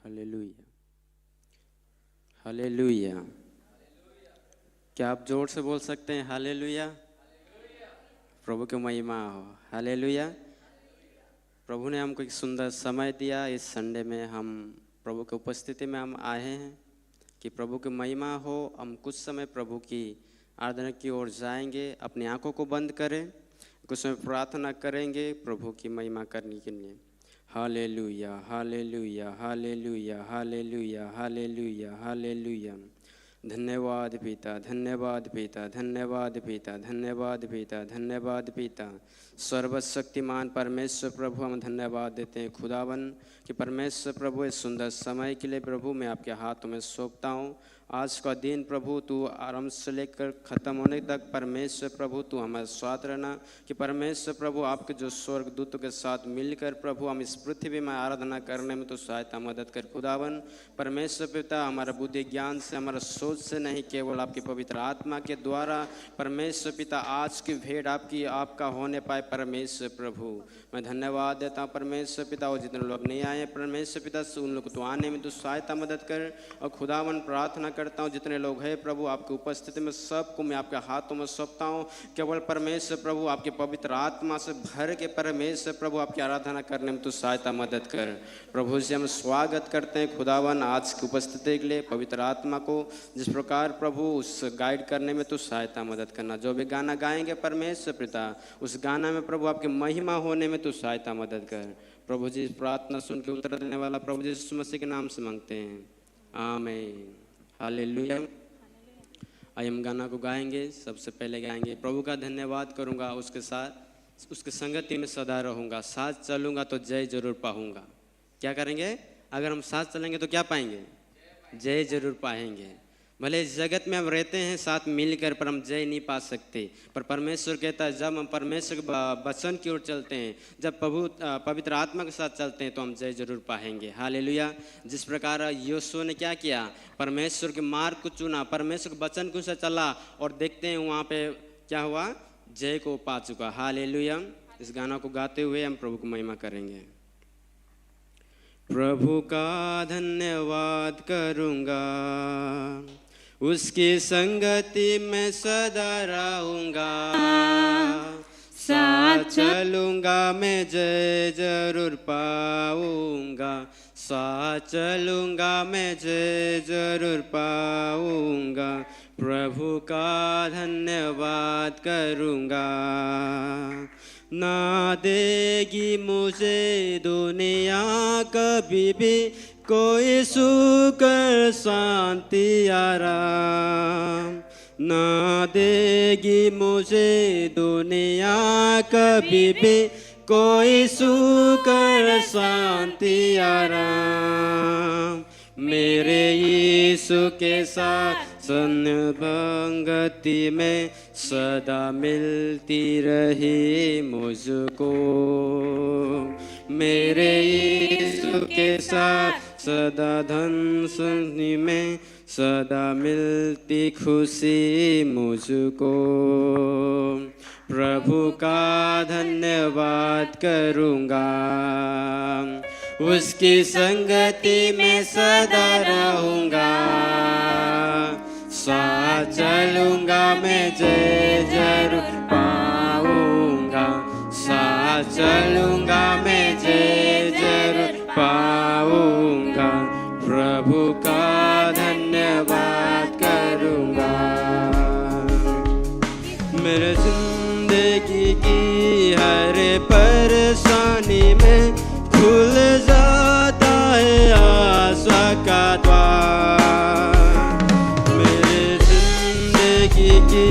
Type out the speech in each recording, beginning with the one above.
Hallelujah, hallelujah. क्या आप जोर से बोल सकते हैं हालेलुया? प्रभु की महिमा हो। हालेलुया। प्रभु ने हमको एक सुंदर समय दिया। इस संडे में हम प्रभु की उपस्थिति में हम आए हैं कि प्रभु की महिमा हो। हम कुछ समय प्रभु की आराधना की ओर जाएंगे। अपनी आंखों को बंद करें, कुछ समय प्रार्थना करेंगे प्रभु की महिमा करने के लिए। Hallelujah, hallelujah, hallelujah, hallelujah, hallelujah, hallelujah. धन्यवाद पिता, धन्यवाद पिता, धन्यवाद पिता, धन्यवाद पिता, धन्यवाद पिता। सर्वशक्तिमान परमेश्वर प्रभु, हम धन्यवाद देते हैं खुदावन कि परमेश्वर प्रभु इस सुंदर समय के लिए प्रभु मैं आपके हाथों में सौंपता हूँ। आज का दिन प्रभु तू आरंभ से लेकर ख़त्म होने तक परमेश्वर प्रभु तू हमारे साथ रहना कि परमेश्वर प्रभु आपके जो स्वर्ग दूतों के साथ मिलकर प्रभु हम इस पृथ्वी में आराधना करने में तो सहायता मदद कर खुदावन। परमेश्वर पिता हमारा बुद्धि ज्ञान से, हमारा सोच से नहीं, केवल आपकी पवित्र आत्मा के द्वारा परमेश्वर पिता आज की भेंट आपका होने पाए। परमेश्वर प्रभु मैं धन्यवाद देता हूँ परमेश्वर पिता। और जितने लोग नहीं आए परमेश्वर पिता से उन लोग तो आने में तो सहायता मदद कर। और खुदावन प्रार्थना करता हूँ जितने लोग हैं प्रभु आपकी उपस्थिति में सबको मैं आपके हाथों में सौंपता हूँ। केवल परमेश्वर प्रभु आपके पवित्र आत्मा से भर के परमेश्वर प्रभु आपकी आराधना करने में तो सहायता मदद कर। प्रभु से हम स्वागत करते हैं खुदावन आज की उपस्थिति के लिए। पवित्र आत्मा को जिस प्रकार प्रभु उस गाइड करने में तो सहायता मदद करना। जो भी गाना गाएंगे परमेश्वर पिता उस गाना में प्रभु आपकी महिमा होने में तो सहायता मदद कर। प्रभु जी प्रार्थना सुन के उत्तर देने वाला प्रभु जी यीशु मसीह के नाम से मांगते हैं, आमीन। हालेलुया। आइए हम गाना को गाएंगे। सबसे पहले गाएंगे प्रभु का धन्यवाद करूंगा, उसके साथ उसके संगति में सदा रहूंगा। साथ चलूंगा तो जय जरूर पाऊंगा। क्या करेंगे? अगर हम साथ चलेंगे तो क्या पाएंगे? जय जरूर पाएंगे। भले इस जगत में हम रहते हैं साथ मिलकर पर हम जय नहीं पा सकते, पर परमेश्वर कहता है जब हम परमेश्वर के वचन की ओर चलते हैं, जब पवित्र आत्मा के साथ चलते हैं तो हम जय जरूर पाएंगे। हालेलुया। जिस प्रकार यीशु ने क्या किया, परमेश्वर के मार्ग को चुना, परमेश्वर के वचन को से चला और देखते हैं वहाँ पे क्या हुआ, जय को पा चुका। हालेलुया। इस गाना को गाते हुए हम प्रभु को महिमा करेंगे। प्रभु का धन्यवाद करूँगा, उसकी संगति में सदा रहूँगा। साथ चलूँगा मैं जय जरूर पाऊँगा। साथ चलूँगा मैं जय जरूर पाऊँगा। प्रभु का धन्यवाद करूँगा। ना देगी मुझे दुनिया कभी भी कोई सुख शांति आराम। ना देगी मुझे दुनिया कभी भी कोई सुख शांति आराम। मेरे यीशु के साथ संगति में सदा मिलती रही मुझको। मेरे यीशु के साथ सदा धन संगति में सदा मिलती खुशी मुझको। प्रभु का धन्यवाद करूँगा, उसकी संगति में सदा रहूँगा। साथ चलूँगा मैं जय जरूर पाऊँगा। साथ चलूँगा मैं जय जरूर पाऊँगा। प्रभु का धन्यवाद करूँगा। मेरे जिंदगी की हर परेशानी में खुल जाता है आशा का द्वार। मेरे जिंदगी की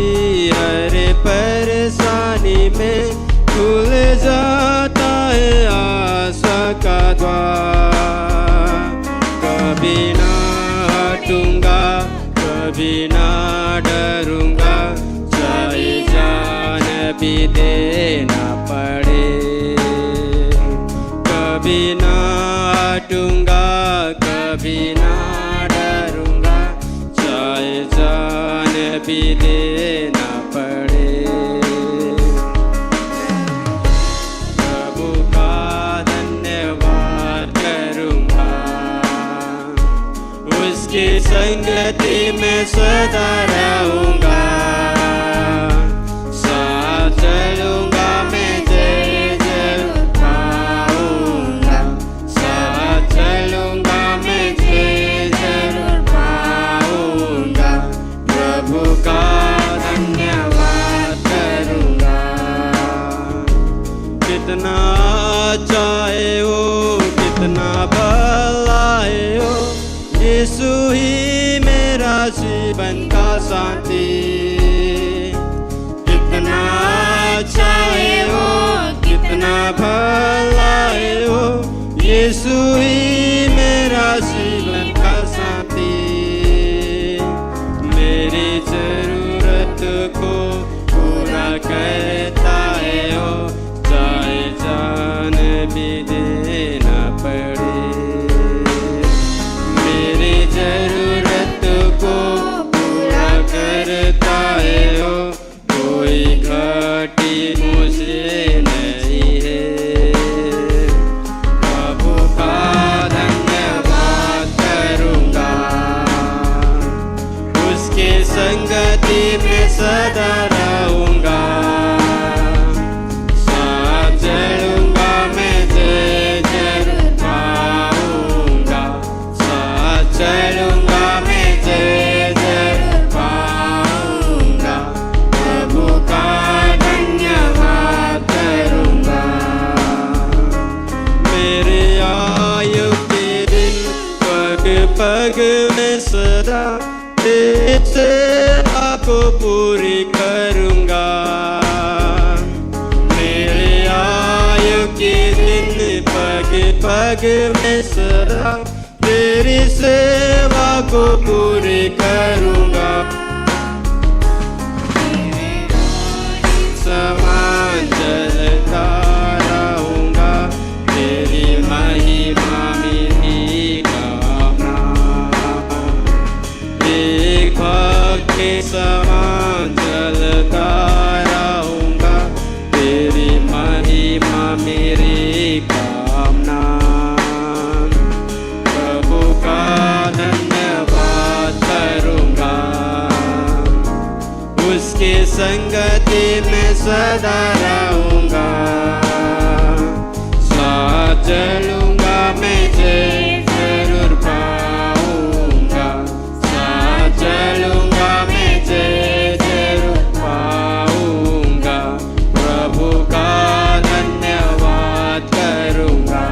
हर परेशानी में खुल जाता है आशा का द्वार। कभी ना हटूंगा, कभी ना डरूंगा, चाहे जान भी देना पड़े। कभी ना हटूंगा, कभी ना डरूंगा, चाहे जान भी देना पड़े। प्रभु का धन्यवाद करूंगा, संगति में सदा रहूंगा। साथ चलूंगा मैं जय जरूर पाऊंगा। साथ चलूंगा मैं जय जरूर पाऊंगा। प्रभु का धन्यवाद करूंगा। कितना अच्छा है वो, कितना भला है वो, यीशु ही मेरा जीवन का साथी। कितना अच्छा है वो, कितना भला है वो, यीशु ही मेरा जीवन का साथी। मेरी जरूरत को पूरा करता है वो, चाहे जान भी देना पड़े। मेरी जरूरत को पूरा करता है वो, कोई घाटी मुझे नहीं है। प्रभु का धन्यवाद करूंगा। उसके संगति में सदा रहूंगा। साथ चलूंगा मैं जय जरूर पाऊंगा। साथ चलूंगा मैं जय जरूर पाऊंगा। प्रभु का धन्यवाद करूंगा। मेरे आयु के दिन पग पग में सदा तेरी सेवा को पूरी करूंगा। मेरे आयु के दिन पग पग में सदा तेरी सेवा को पूरी करूंगा। समान चलता रहूंगा। तेरी महिमा मेरी कामना। एक भक्त के समान चलता रहूंगा। तेरी महिमा मेरी कामना। प्रभु का धन्यवाद करूंगा। उसके संगति में सदा रहूंगा। साथ चलूंगा मैं जय जरूर पाऊंगा। साथ चलूंगा मैं जय जरूर पाऊंगा। प्रभु का धन्यवाद करूंगा।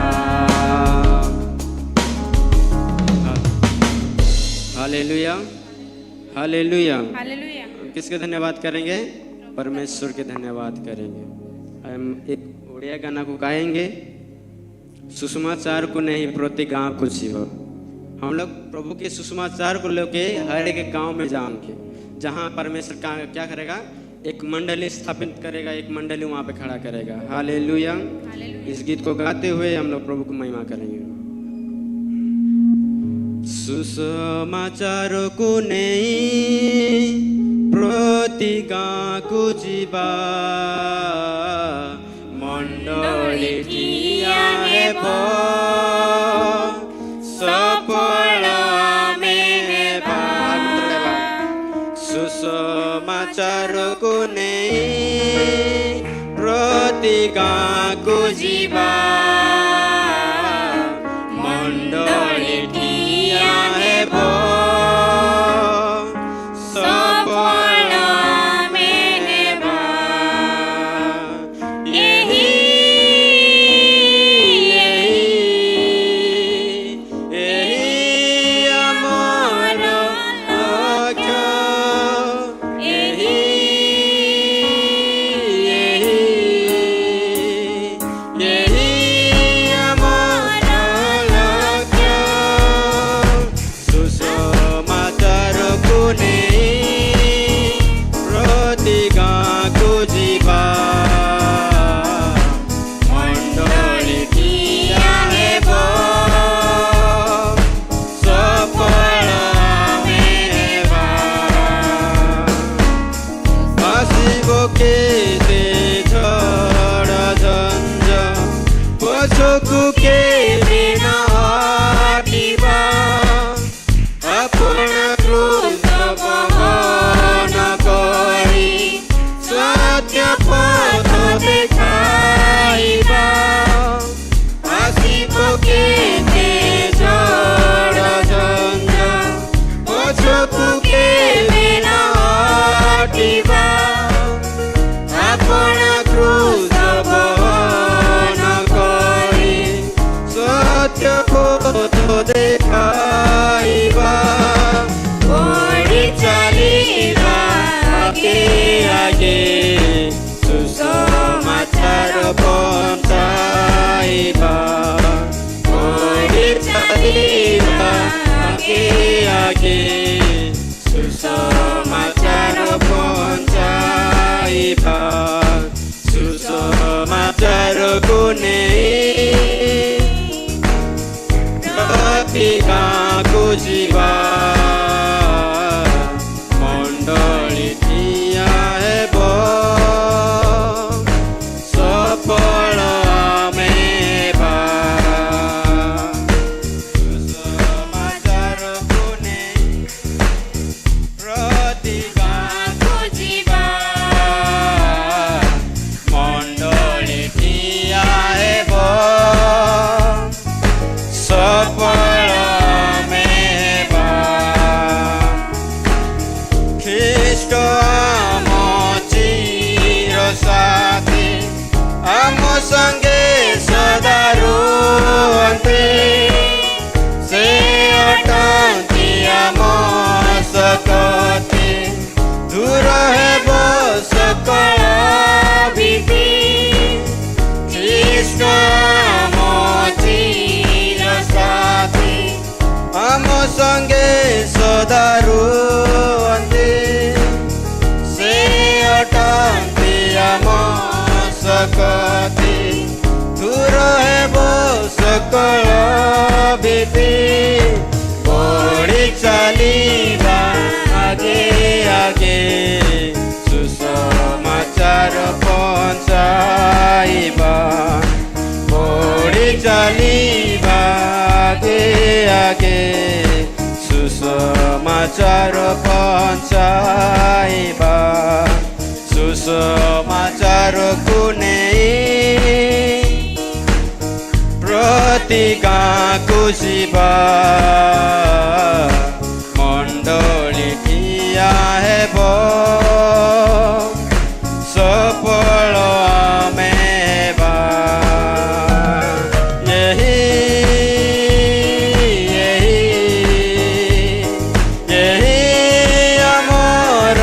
Hallelujah, hallelujah. हालेलुया। किसके धन्यवाद करेंगे? परमेश्वर के धन्यवाद करेंगे। हम एक उड़िया गाना को गाएंगे, सुसमाचार को नहीं प्रति गाँव को जीव। हम लोग प्रभु के सुसमाचार को लेके हर एक गांव में जाएंगे, जहां परमेश्वर का क्या करेगा, एक मंडली स्थापित करेगा, एक मंडली वहां पे खड़ा करेगा। हालेलुया। इस गीत को गाते हुए हम लोग प्रभु को महिमा करेंगे। सुसमाचार को नहीं प्रति गाँ को जीवा, मंडली ठिया है सफल में सुसमाचार को नहीं प्रति गाँ को जीवा, मंडली ठिया है सफल में यही अमर लक्ष्य, यही ଯିବା ମଣ୍ଡଳୀ ଠିଆ ହେବ ସଫଳ ଆମେ ହେବା ସୁସମାଚାରକୁ ନେଇ ପ୍ରତି ଗାଁକୁ ଯିବା ମଣ୍ଡଳୀ ଠିଆ ହେବ ସଫଳ ଆମେ ହେବା ଖ୍ରୀଷ୍ଟ ଆମ ଚିର ସାଥୀ ଆମ ସଙ୍ଗେ ସଦା ରୁହନ୍ତି ସେ ଅଟନ୍ତି ଆମ ଶକ୍ତି ଦୂର ହେବ ସକଳ ଭୀତି ଖ୍ରୀଷ୍ଟ ଆମ ଚିର ସାଥୀ ଆମ ସଙ୍ଗେ ସଦା ରୁହନ୍ତି ସେ ଅଟନ୍ତି ଆମ ଶକ୍ତି ଦୂର ହେବ ସକଳ ଭୀତି ବଢ଼ି ଚାଲିବା ଆଗେ ଆଗେ ସୁସମାଚାର ପହଞ୍ଚାଇବା ବଢ଼ି ଚାଲିବା ଆଗେ ଆଗେ ସୁସମାଚାର ପହଞ୍ଚାଇବା ସୁସମାଚାରକୁ ନେଇ ପ୍ରତି ଗାଁକୁ ଯିବା ମଣ୍ଡଳୀ ଠିଆ ହେବ ସଫଳ ଆମେ ହେବା ଏହି ଆମର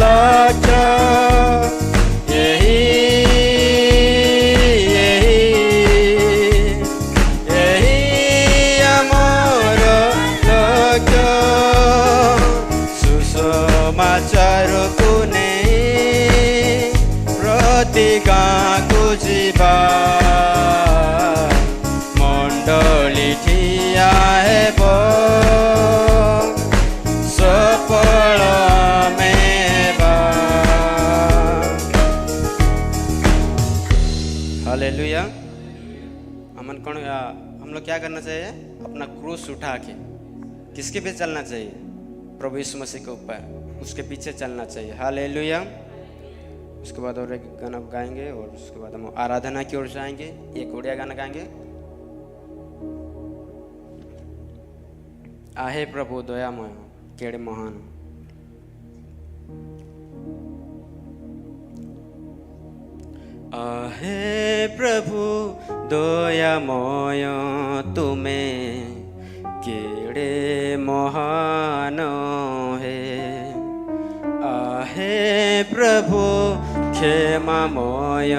ଲକ୍ଷ୍ୟ ଏହି ଆମର ଲକ୍ଷ୍ୟ ସୁସମାଚାରକୁ ନେଇ ପ୍ରତି ଗାଁକୁ ଯିବା ମଣ୍ଡଳୀ ଠିଆ ହେବ ସଫଳ ଆମେ ହେବା हालेलुया हम लोग क्या करना चाहिए अपना क्रूस उठा के किसके पे चलना चाहिए प्रभु यीशु मसीह के ऊपर उसके पीछे चलना चाहिए हालेलुया उसके बाद और एक गाना गाएंगे और उसके बाद हम आराधना की ओर जाएंगे एक उड़िया गाना गाएंगे आहे प्रभु दयामय केड़े महान आहे प्रभु दयामय तुमे केड़े महान है आहे प्रभु क्षमामय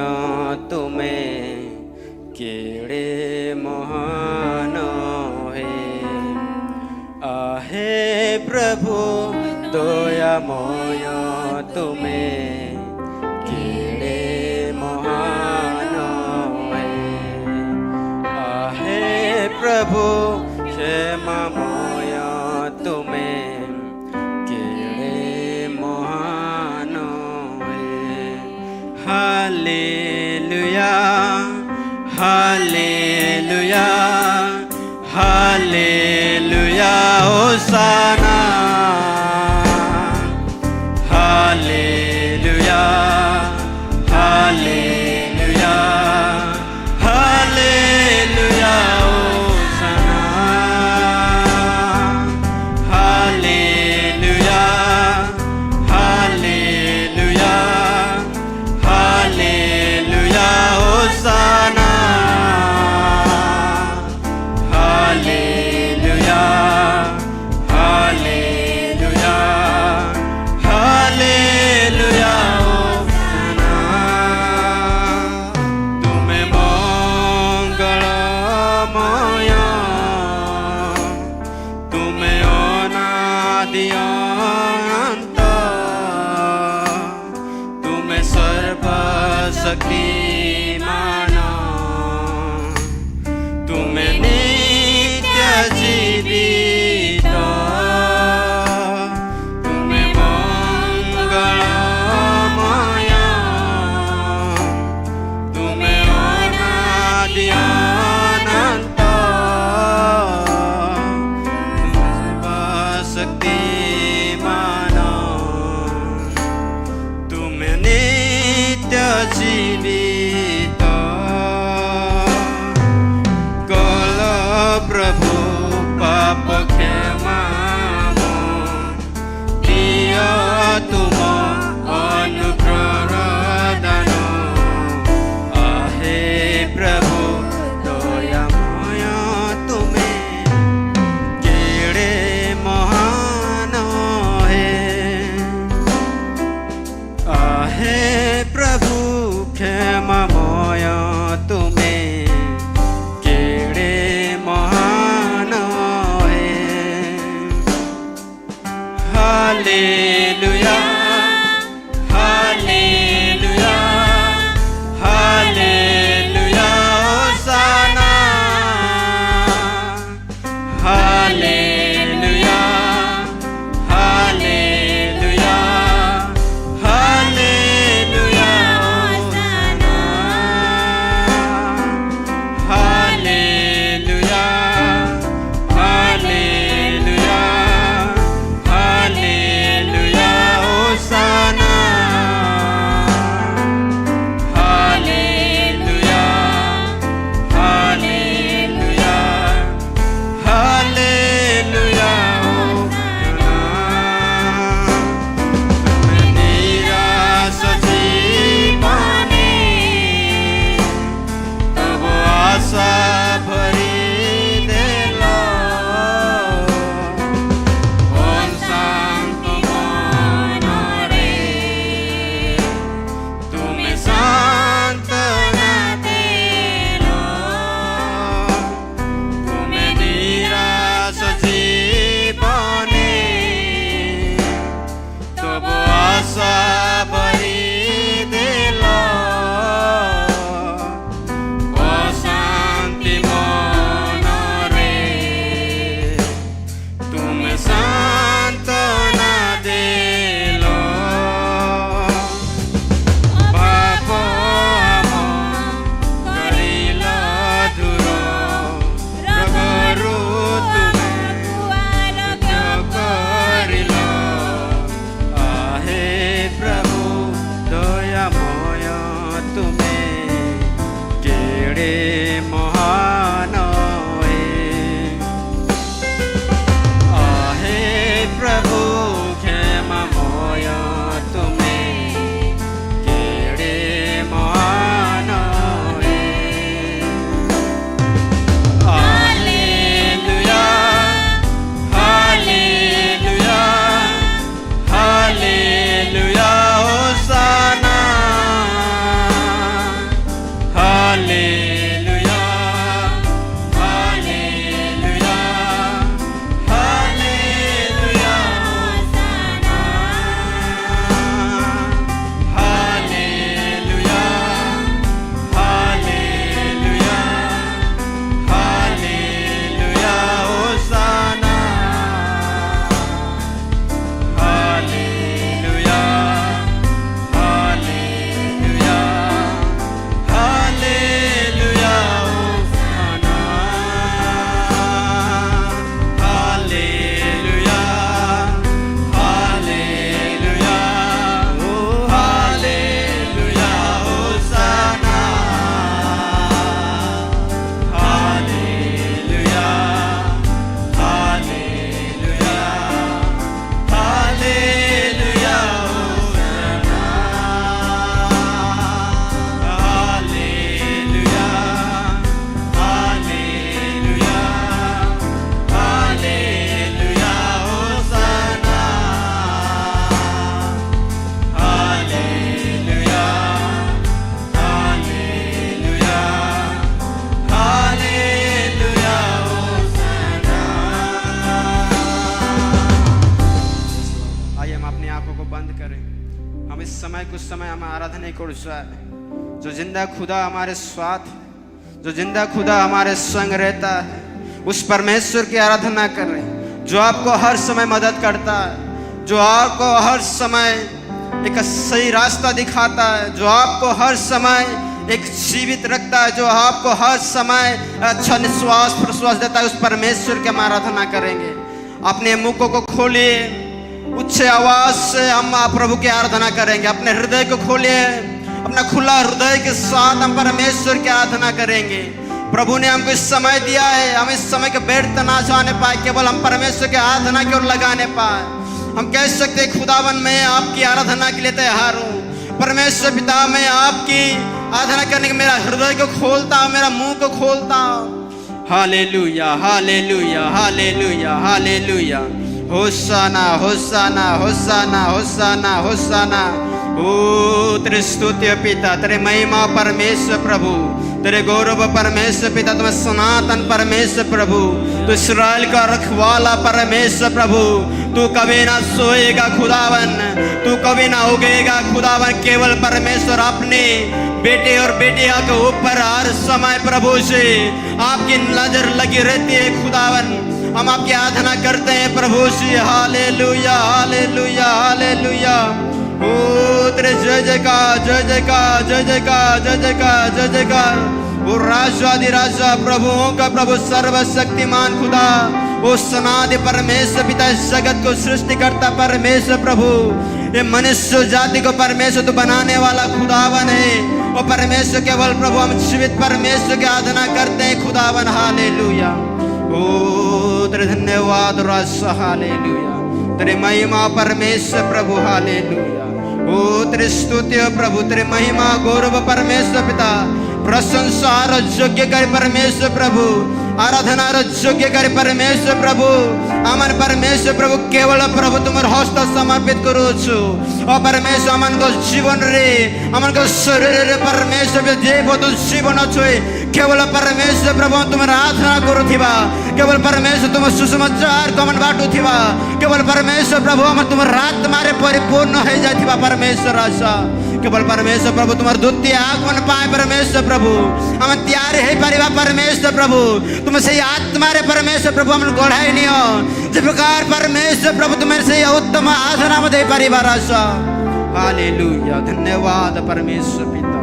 तुमे केड़े महान है आहे प्रभु दयामय तुमे केड़े महान है आहे प्रभु क्षमामय तुमे केड़े महान है hallelujah hallelujah hallelujah hosanna hallelujah hallelujah hallelujah hosanna hallelujah hallelujah hallelujah hosanna hallelujah hallelujah hallelujah hosanna तुम्हें मंगलमय तुम्हें अनादि अनंत तुम्हें सर्वशक्तिमान तुम्हें नित्य जीवित समय कुछ समय हम आराधना करूँ जो जिंदा खुदा हमारे साथ, जो जिंदा खुदा हमारे संग रहता है, उस परमेश्वर की आराधना करें जो आपको हर समय मदद करता है, जो आपको हर समय एक सही रास्ता दिखाता है, जो आपको हर समय एक जीवित रखता है, जो आपको हर समय अच्छा निश्वास प्रश्वास देता है। उस परमेश्वर की हम आराधना करेंगे। अपने मुखों को खोलिए, उच्च आवाज से हम प्रभु की आराधना करेंगे। अपने हृदय को खोलिए, अपना खुला हृदय के साथ हम परमेश्वर की आराधना करेंगे। प्रभु ने हमको इस समय दिया है, हम इस समय के व्यर्थ ना जाने पाए, केवल हम परमेश्वर की आराधना की ओर लगाने पाए। हम कह सकते हैं खुदावन मैं आपकी आराधना के लिए तैयार हूँ। परमेश्वर पिता मैं आपकी आराधना करने के मेरा हृदय को खोलता हूँ, मेरा मुंह को खोलता हूँ। Hallelujah hallelujah hallelujah hallelujah. Hosanna hosanna hosanna hosanna hosanna. ओ तेरे स्तुति पिता, तेरे महिमा परमेश्वर प्रभु, तेरे गौरव परमेश्वर पिता, तुम्हें सनातन परमेश्वर प्रभु, तू इस्राएल का रखवाला परमेश्वर प्रभु। तू कभी ना सोएगा खुदावन, तू कभी ना उगेगा खुदावन। केवल परमेश्वर अपने बेटे और बेटिया के ऊपर हर समय प्रभु से आपकी नजर लगी रहती है खुदावन। हम आपकी आराधना करते हैं प्रभु से। Hallelujah hallelujah hallelujah. ओ तेरे जय जयकार जय जयकार जय जयकार जय जयकार जय जयकार। वो राजादि राजा प्रभुओं का प्रभु सर्वशक्तिमान खुदा, वो सनादि परमेश्वर पिता, इस जगत को सृष्टि करता परमेश्वर प्रभु, ये मनुष्य जाति को परमेश्वर तो बनाने वाला खुदावन है। वो परमेश्वर केवल प्रभु हम जीवित परमेश्वर की आराधना करते हैं खुदावन। हालेलुया। ओ तेरे धन्यवाद राजा। हालेलुया। तेरे महिमा परमेश्वर प्रभु। हालेलुया। ओ तेरे स्तुति प्रभु, तेरे महिमा गौरव परमेश्वर पिता। प्रशंसा योग्य कर परमेश्वर प्रभु, आराधना योग्य कर परमेश्वर प्रभु। अमन परमेश्वर प्रभु केवल प्रभु तुम्हारे हस्त समर्पित करू छु। ओ परमेश्वर अमन को जीवन रे, अमन को शरीर रे परमेश्वर जे बहुत जीवन छुए केवल परमेश्वर प्रभु तुम्हारे आराधना करू थिबा। केवल परमेश्वर तुम सुसमाचार कमन बाटू थिबा। केवल परमेश्वर प्रभु हम तुम्हारे रात मारे परिपूर्ण है जाथिबा परमेश्वर आशा। केवल परमेश्वर प्रभु तुम्हारे द्वितीय आगमन पाए परमेश्वर प्रभु हम तैयार है परिवा परमेश्वर प्रभु। तुम से आत्मा रे परमेश्वर प्रभु हम गोढ़ाई नहीं हो जिस प्रकार परमेश्वर प्रभु तुम्हारे से उत्तम आराधना में दे परिवार आशा। हालेलुया। धन्यवाद परमेश्वर पिता।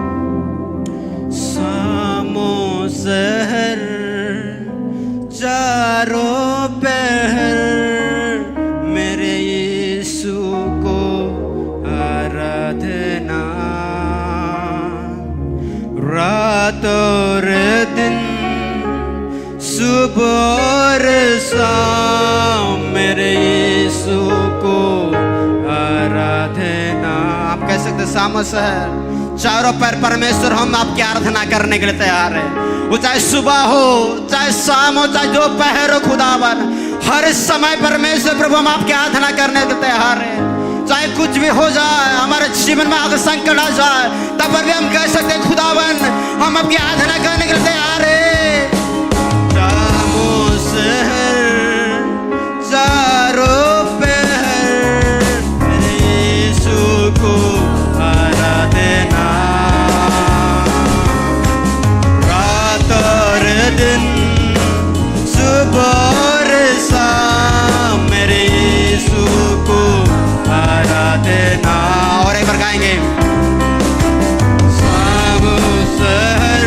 सामो शहर चारों पहर मेरे यीशु को आराधना, रात और दिन सुबह और शाम मेरे यीशु को आराधना। आप कह सकते सामो शहर चारों पैर परमेश्वर हम आपकी आराधना करने के लिए तैयार है। वो चाहे सुबह हो, चाहे शाम हो, चाहे दोपहर हो खुदावन, हर समय परमेश्वर प्रभु हम आपकी आराधना करने के लिए तैयार है। चाहे कुछ भी हो जाए, हमारे जीवन में अगर संकट आ जाए, तब पर भी हम कह सकते हैं खुदावन हम आपकी आराधना करने के लिए तैयार है। चारों पहर मेरे यीशु को आराधना, रात और दिन सुबह और शाम मेरे यीशु को आराधना। और एक बार गाएंगे। शाम शहर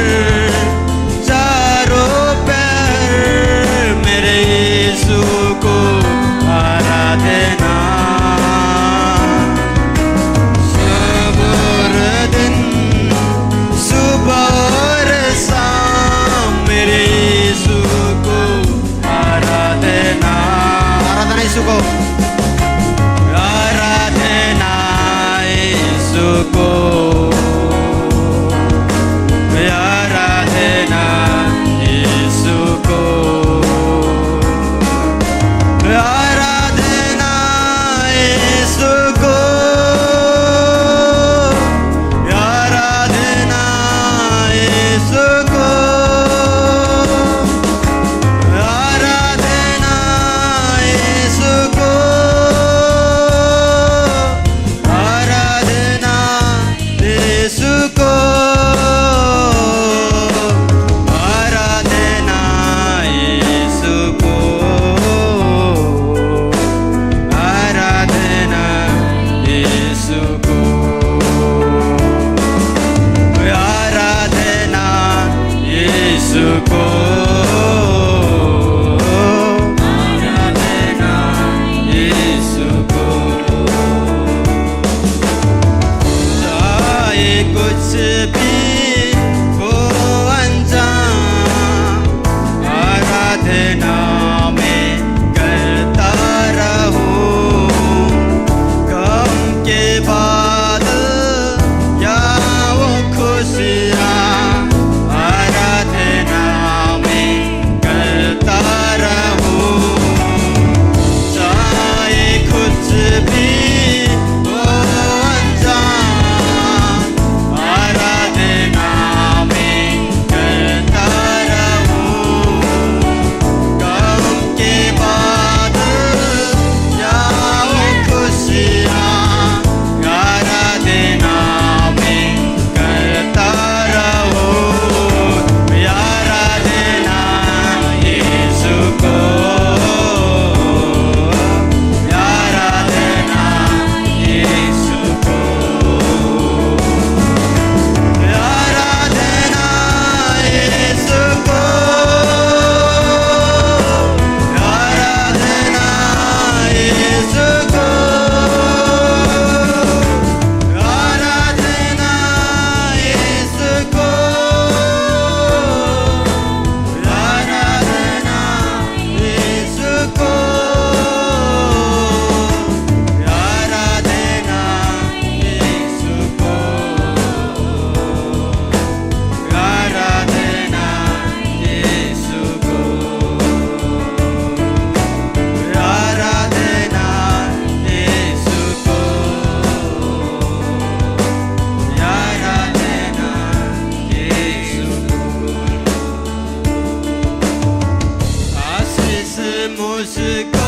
मुझको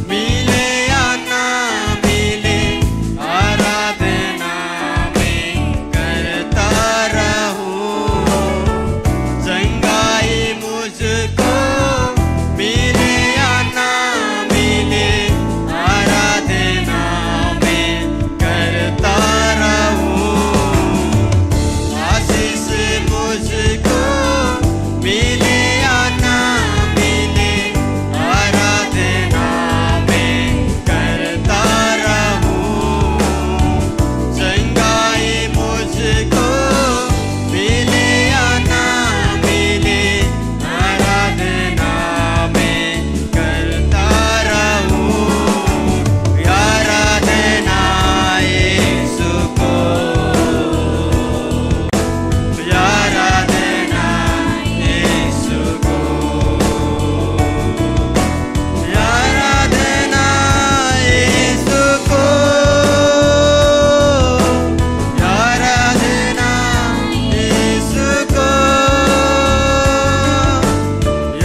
मिले या ना मिले, आराधना में करता रहूं। चंगाई मुझको मिले या ना मिले, आराधना में करता रहूं। आशीष मुझको मिले या ना मिले, आराधना में करता रहूं। चंगाई मुझको मिले या ना मिले, आराधना में करता रहूं। आराधना यीशु को, आराधना यीशु को, आराधना यीशु को, आराधना यीशु को,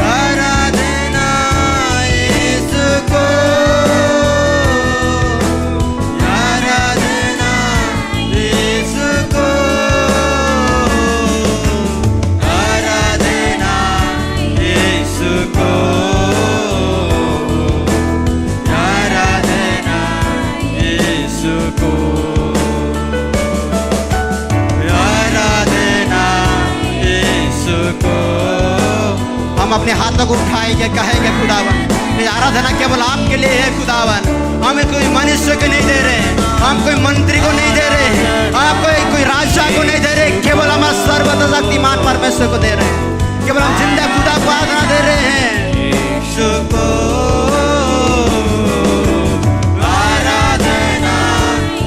आराधना यीशु को, आराधना यीशु को, आराधना यीशु को, आराधना यीशु को, आराधना यीशु को। हम अपने हाथों को उठाएंगे, कहेंगे खुदावन ये आराधना केवल आपके लिए है खुदावन। हमें कोई मनुष्य को नहीं दे रहे, हम कोई मंत्री को नहीं दे रहे, आप कोई राजा को नहीं दे रहे, केवल हम सर्वशक्तिमान परमेश्वर को दे रहे हैं। केवल हम जिंदा खुदा को आराधना दे रहे हैं। यीशु को आराधना,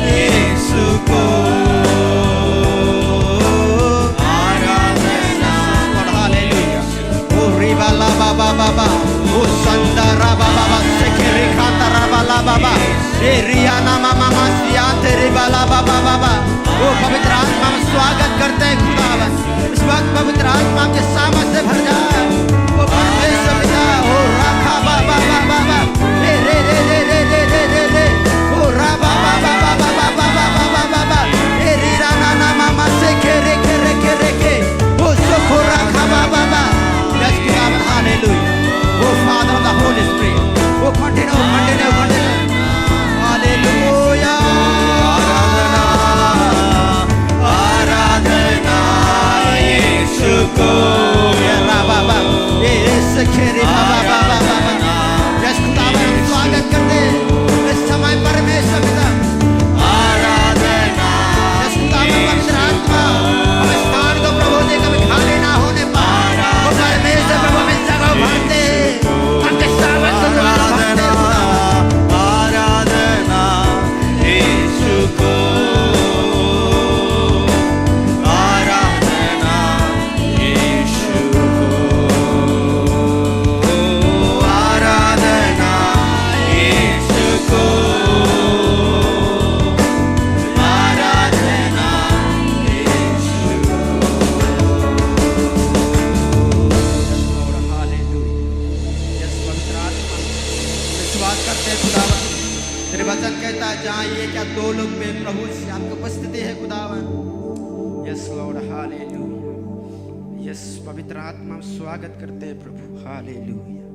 यीशु को आराधना। हालेलुया। ओ रिबाला बाबा बाबा, ओ संदरा बाबा बाबा, सेकेरे खातरा बाला बाबा, ए रियाना मामा मासिया तेरे बाला बाबा बाबा। ओ पवित्र आत्मा हम स्वागत करते हैं खुदावन। इस वक्त पवित्र आत्मा के सामर्थ से भर जाए। ओ परमेश्वर पिता, ओ राखा बाबा बाबा बाबा, रे रे रे रे रे रे रे रे रे, ओ रा बाबा बाबा बाबा बाबा बाबा बाबा, ए रीरा ना ना मामा से खेरे खेरे खेरे के, ओ सोखो राखा बाबा बाबा। यस खुदावन, hallelujah. O father of the holy spirit, O continue continue continue, hallelujah. आराधना, आराधना यीशु को, रा बाबा, ए सखेरे बाबा बाबा बाबा। यस खुदावन, स्वागत करते हैं इस समय परमेश्वर पिता। आराधना, यस खुदावन, पवित्र आत्मा हम इस स्थान को प्रभु दे कभी खाली ना होने पाए। ओ परमेश्वर प्रभु हम इस जगह को भरते हैं, आपके सामर्थ को भरते हैं। आराधना यीशु को, आराधना यीशु को, आराधना यीशु को, आराधना यीशु को। हालेलुया। यस पवित्र आत्मा, विश्वास करते हैं खुदावन, तेरे वचन कहता है जहाँ ये क्या दो लोग में प्रभु से आपकी उपस्थिति है खुदावन। Yes Lord, hallelujah. यस पवित्र आत्मा हम स्वागत करते हैं प्रभु, हालेलुया।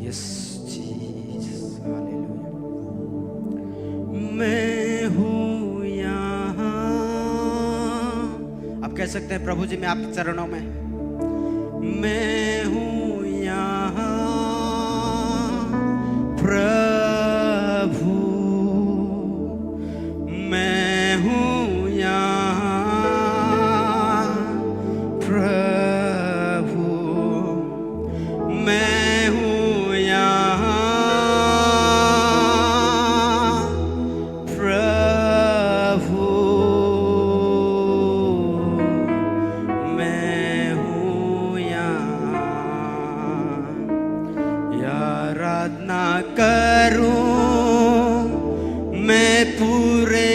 Yes Jesus, hallelujah. मैं हूँ यहाँ, आप कह सकते हैं प्रभु जी मैं आपके चरणों में। मैं हूँ यहाँ प्रभु, मैं हूँ यहाँ प्रभु, मैं हूँ यहाँ प्रभु, मैं हूँ यहाँ। आराधना करूं मैं पूरे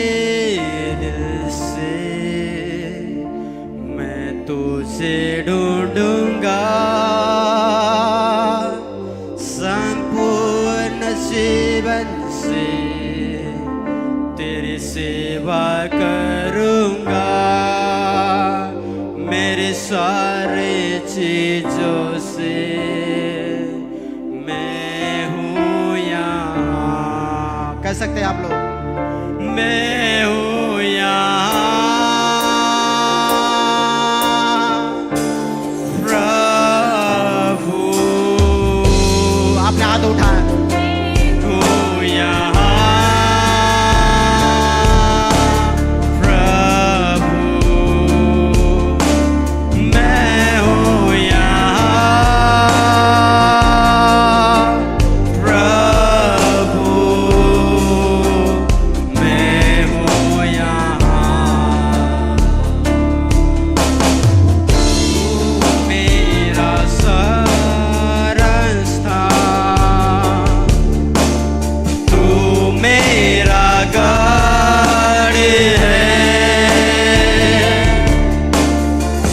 दिल से, मैं तुझे ढूंढूंगा संपूर्ण जीवन से तेरी सेवा करूंगा, मेरे सारे चीजों से मैं हूँ यहाँ। कह सकते हैं आप लोग, मैं हूँ यहाँ प्रभु। आपने हाथ उठाया, हूँ यहाँ प्रभु, मैं हूँ यहाँ प्रभु, मैं हूँ यहाँ। तू मेरा शरण स्थान, तू मेरा गढ़ है,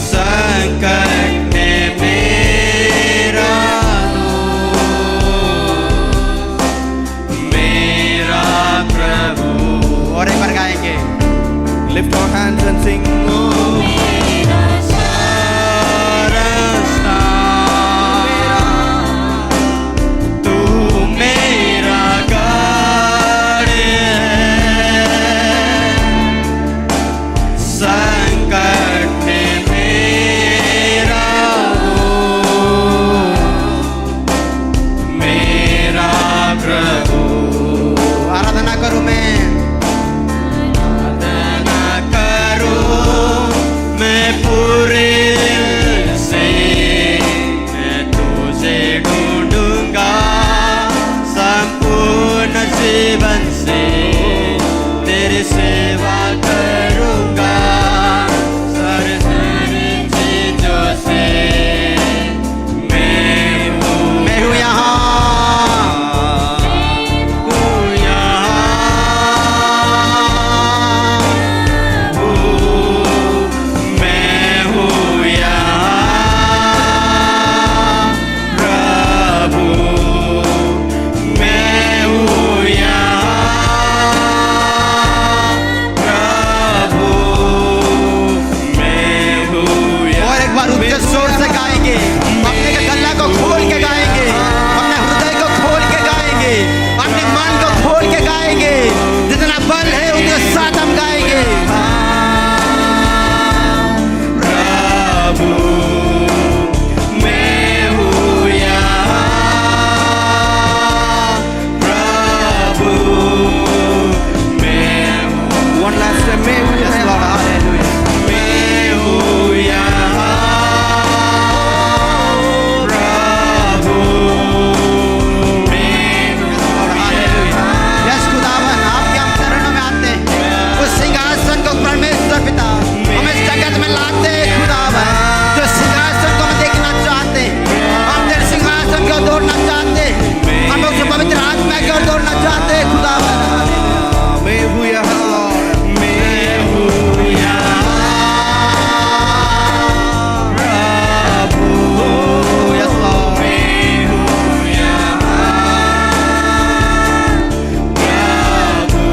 संकट में मेरा मेरा प्रभु। और एक बार गाएंगे, Lift our hands and sing. तू मेरा गढ़ है, संकट में मेरा मेरा प्रभु। आराधना करूं मैं, आराधना करूं मैं पूरे दिल से, मैं तुझे ढूंढूंगा संपूर्ण जीवन से, तेरी सेवा करूंगा सारे चीजों से। मैं हूँ यहाँ, हूँ यहाँ, मैं हूँ यहाँ प्रभु, मैं हूँ यहाँ प्रभु, मैं हूँ यहाँ। और एक बार उच्च जोर से गाएंगे, अपने के गला को खोल के गाएंगे, अपने हृदय को खोल के गाएंगे, अपने मन को खोल के गाएंगे, जितना बल है उतने साथ हम गाएंगे। प्रभु मैं हूँ यहाँ प्रभु, मैं हूँ। One last time, may we Yes, Lord, hallelujah. मैं हूँ यहाँ प्रभु, मैं हूँ। Yes, Lord, hallelujah. Yes, खुदावन, आपके हम चरणों में आते हैं, उस सिंहासन को परमेश्वर पिता हम इस जगत में लाते हैं खुदावन, जो सिंहासन को हम देखना चाहते हैं, हम तेरे सिंहासन को दौड़ना चाहते हैं, हम उस पवित्र आत्मा की ओर दौड़ना चाहते हैं खुदावन। may we मैं हूँ यहाँ प्रभु। Yes, Lord. मैं हूँ यहाँ प्रभु,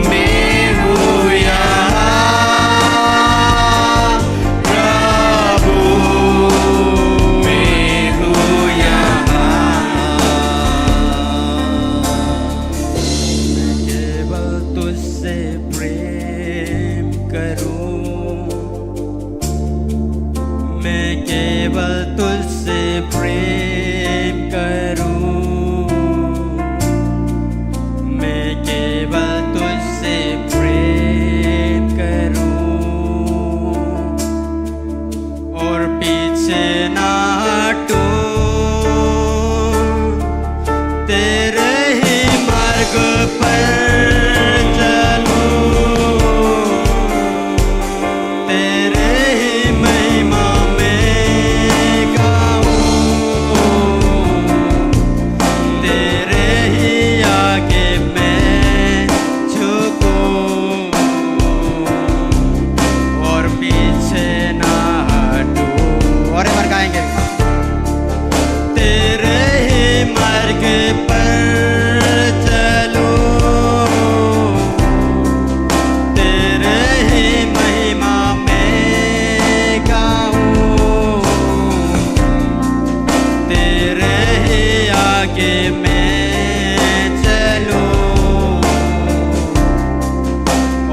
मैं हूँ यहाँ प्रभु, मैं हूँ यहाँ। केवल तुझसे प्रेम करूं, मैं केवल तुझसे प्रेम करूं, मैं केवल तुझसे प्रेम करूं, और पीछे ना हटूं, तेरे ही मार्ग पर चलूं, तेरे ही महिमा में गाऊं, तेरे ही आगे मैं झुकूं, और पीछे ना हटूं। और एक बार गाएंगे, तेरे पर चलो, तेरे ही महिमा में गाऊं, तेरे ही आगे मैं चलूं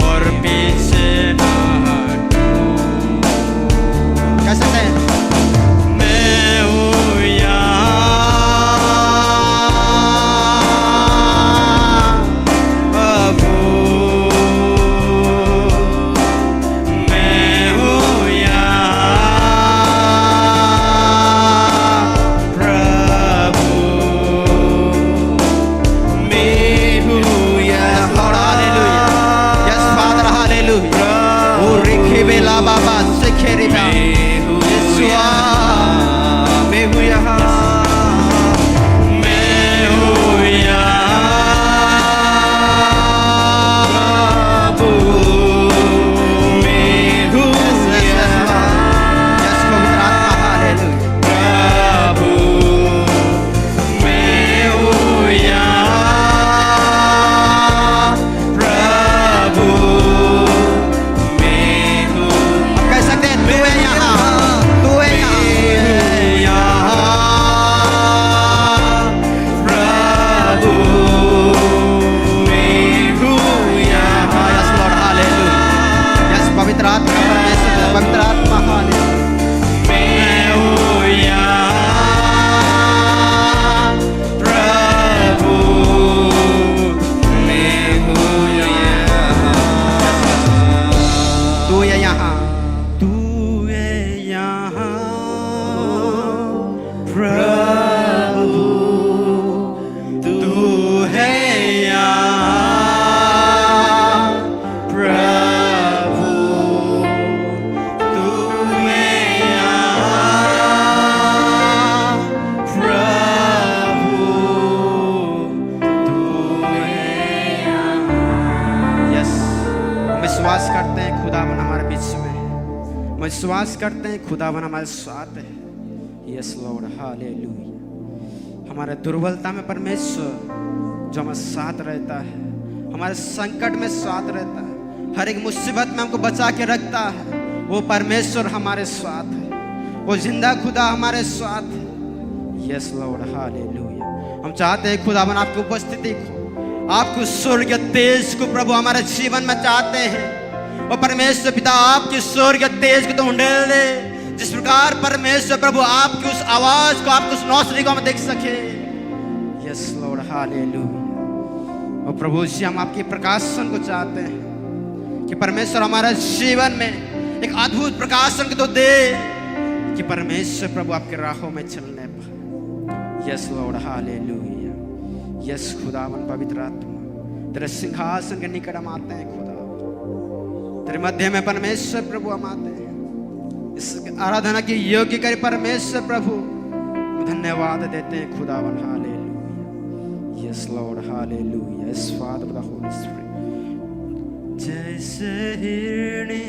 और पीछे ना हटूं। कैसे हैं? मैं हूँ यहाँ प्रभु, मैं हूँ यहाँ प्रभु, मैं हूँ यहाँ। Yes, Father, hallelujah. O रिखिबे ला बाबा सिखेरिबा, यीशुआ मैं हूँ यहाँ, मैं हूँ यहाँ प्रभु, मैं हूँ यहाँ। Yes, पवित्र आत्मा, hallelujah. प्रभु, मैं हूँ यहाँ प्रभु, मैं हूँ। अब कह सकते हैं तू है यहाँ, तू है यहाँ प्रभु, मैं हूँ यहाँ। Yes, Lord, hallelujah. Yes, पवित्र आत्मा परमेश्वर, पवित्र आत्मा, hallelujah. मैं हूँ यहाँ प्रभु, मैं हूँ यहाँ। तू है यहाँ, तू है यहाँ प्रभु, तू है यहाँ प्रभु, तू है यहाँ प्रभु, तू है यहाँ। यस, हम विश्वास करते हैं खुदावन हमारे बीच में, हम विश्वास करते हैं खुदावन हमारे साथ है। Yes Lord, hallelujah. हमारे दुर्बलता में परमेश्वर जो हमारे साथ रहता है, हमारे संकट में साथ रहता है, हर एक मुसीबत में हमको बचा के रखता है, वो परमेश्वर हमारे साथ है, वो जिंदा खुदा हमारे साथ है। Yes Lord, hallelujah. हम चाहते हैं खुदावन आपकी उपस्थिति को, आपको स्वर्ग तेज को प्रभु हमारे जीवन में चाहते हैं। और परमेश्वर पिता आपकी स्वर्ग तेज को तो उंडेल दे, जिस प्रकार परमेश्वर प्रभु आपकी उस आवाज को, आपकी उस नौसरी को हम देख सके। Yes Lord, hallelujah. और प्रभु जी हम आपके प्रकाशन को चाहते हैं कि परमेश्वर हमारे जीवन में एक अद्भुत प्रकाशन को तो दे, कि परमेश्वर प्रभु आपके राहों में चलने पर। Yes Lord, hallelujah. यस खुदावन पवित्र आत्मा, तेरे सिंहासन के निकट हम आते हैं खुदा, तेरे मध्य में परमेश्वर प्रभु हम आते हैं। इस आराधना की योग्य करे परमेश्वर प्रभु, धन्यवाद देते हैं खुदावन, hallelujah. Yes Lord, hallelujah. Yes father the holy spirit. जैसे हिरणी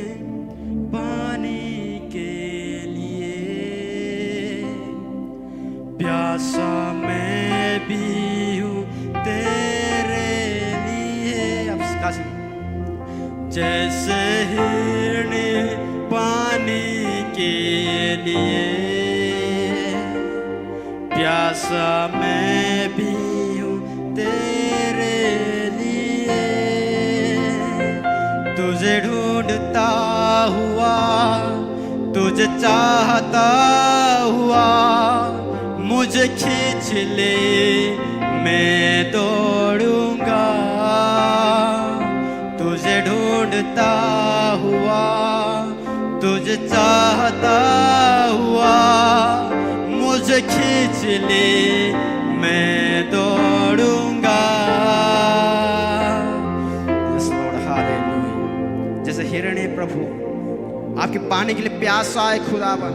पानी के लिए प्यासा मैं भी हूँ तेरे लिए। अब इसका जैसे हिरणी पानी के लिए प्यासा मैं भी हूँ तेरे लिए, तुझे ढूंढता हुआ, तुझे चाहता हुआ, मुझे खींच ले मैं दौड़ूंगा। तुझे ढूंढता हुआ, तुझे चाहता हुआ, मुझे खींच ले मैं दौड़ूंगा। Yes Lord, hallelujah. जैसे हिरणी प्रभु आपके पानी के लिए प्यासा है खुदावन,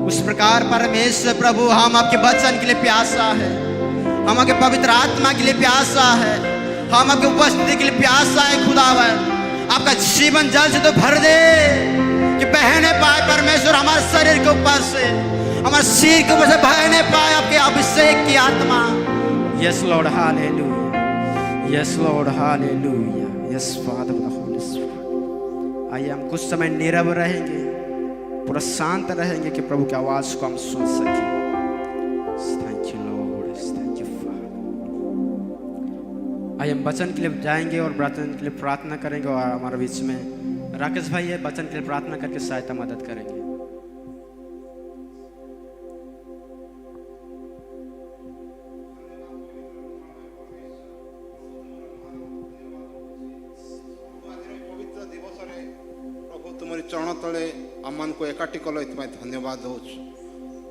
उस प्रकार परमेश्वर प्रभु हम आपके वचन के लिए प्यासा है, हम आपके पवित्र आत्मा के लिए प्यासा है, हम आपके उपस्थिति के लिए प्यासा है खुदावन। आपका जीवन जल से तो भर दे कि बहने पाए परमेश्वर हमारे शरीर के ऊपर से, हमारे सिर के ऊपर से बहने पाए आपके अभिषेक की आत्मा। Yes, Lord, hallelujah. Yes, Lord, hallelujah. Yes, Father, the Holy Spirit. आइए हम कुछ समय नीरव रहेंगे, पूरा शांत रहेंगे कि प्रभु की आवाज को हम सुन सकें. Thank you, Lord. Thank you, Father. आइए हम वचन के लिए जाएंगे और वचन के लिए प्रार्थना करेंगे. और हमारे बीच में राकेश भाई है, वचन के लिए प्रार्थना करके सहायता मदद करेंगे. चरण तले आम मान को एकाठी कल ये धन्यवाद हो.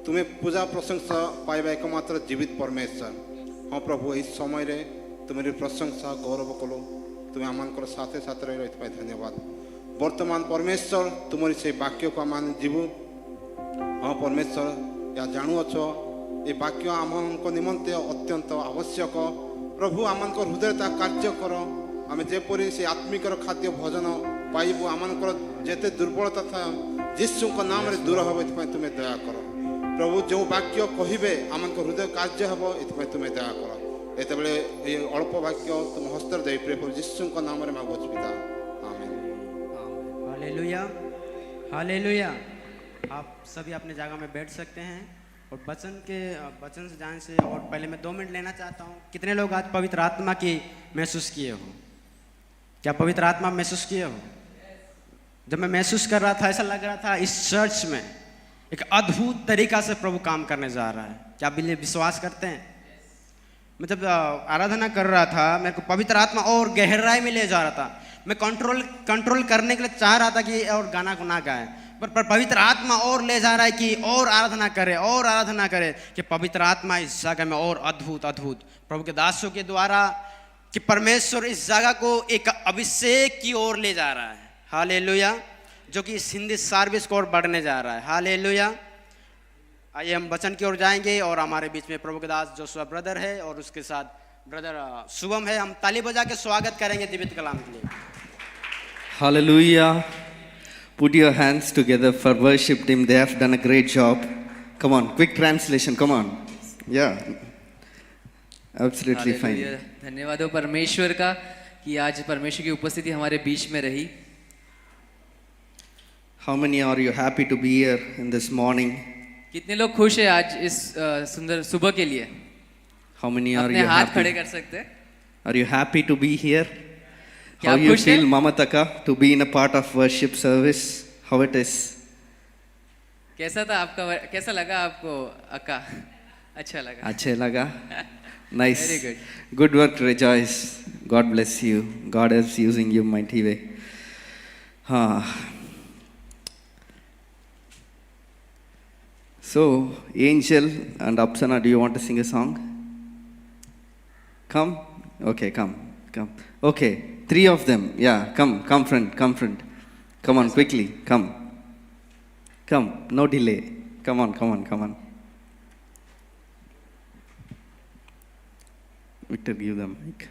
तुम्हें पूजा प्रशंसा पाइबा एकमात्र जीवित परमेश्वर. हाँ प्रभु इस समय रे तुम्हारी प्रशंसा गौरव कलो. तुम्हें आम मान साथे साथ रही धन्यवाद. वर्तमान परमेश्वर तुम्हारी से वाक्य को आम जीवु. हाँ परमेश्वर या जानू अछ ये वाक्य आम निमंते अत्यंत आवश्यक. प्रभु आम हृदय कार्य कर. आम जेपरी से आत्मिकर खाद्य भोजन पाइबू. आम जेते दुर्बलता था जीशु नाम रे दूर हम ये तुम्हें दया कर. प्रभु जो वाक्य कहे आम हृदय कार्य हम ये तुम्हें दया कर. ये बेले ये अल्प वाक्य तुम हस्तर दे प्रभु जीशु नाम रे मांगुछ पिता. आमीन. Hallelujah, hallelujah. आप सभी अपने जगह में बैठ सकते हैं और वचन से जाने से और पहले मैं 2 मिनट लेना चाहता हूँ. कितने लोग आज पवित्र आत्मा की महसूस किए हो? क्या पवित्र आत्मा महसूस किए हो? जब मैं महसूस कर रहा था ऐसा लग रहा था इस चर्च में एक अद्भुत तरीका से प्रभु काम करने जा रहा है. क्या आप विश्वास करते हैं? मैं जब आराधना कर रहा था मेरे को पवित्र आत्मा और गहराई में ले जा रहा था. मैं कंट्रोल करने के लिए चाह रहा था कि और गाना को ना गाए, पर पवित्र आत्मा और ले जा रहा है कि और आराधना करे कि पवित्र आत्मा इस जगह में और अद्भुत प्रभु के दासों के द्वारा कि परमेश्वर इस जगह को एक अभिषेक की ओर ले जा रहा है. हालेलुया. जो कि इस हिंदी सर्विस को और बढ़ने जा रहा है. हालेलुया. आइए हम वचन की ओर जाएंगे और हमारे बीच में प्रभु के दास जोशुआ ब्रदर है और उसके साथ ब्रदर शुभम है. हम ताली बजा के स्वागत करेंगे जीवित कलाम के लिए. Hallelujah. Put your hands together for worship team. They have done a great job. Come on, quick translation. Come on. Yeah. Absolutely fine. धन्यवाद हो परमेश्वर का कि आज परमेश्वर की उपस्थिति हमारे बीच में रही. How many are you happy to be here in this morning? कितने लोग खुश हैं आज इस सुंदर सुबह के लिए? How many are अपने you हाथ happy? खड़े कर सकते हैं. Are you happy to be here? क्या How आप you खुश हैं? feel, Mama Taka, to be in a part of worship service? How it is? कैसा था आपका? कैसा लगा आपको अक्का? अच्छा लगा. अच्छे लगा. Nice. Very good. Good work, Rejoice. God bless you. God is using you mighty way. So, Angel and Apsana, do you want to sing a song? Come. Okay, come. Okay, 3 of them. Yeah, come friend. Come on, quickly. Come. No delay. Come on. Victor, give them mic.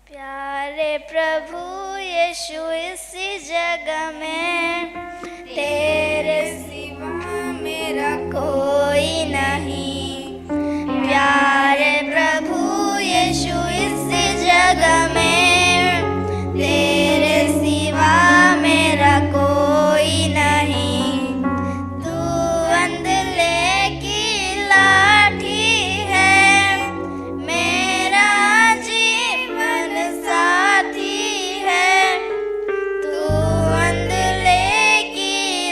प्यारे प्रभु यीशु इस जगह में तेरे सिवा मेरा कोई नहीं. प्यारे प्रभु यीशु इस जगह में तेरे सिवा मेरा कोई नहीं. तू अंधले की लाठी है मेरा जीवन साथी है. तू अंधले की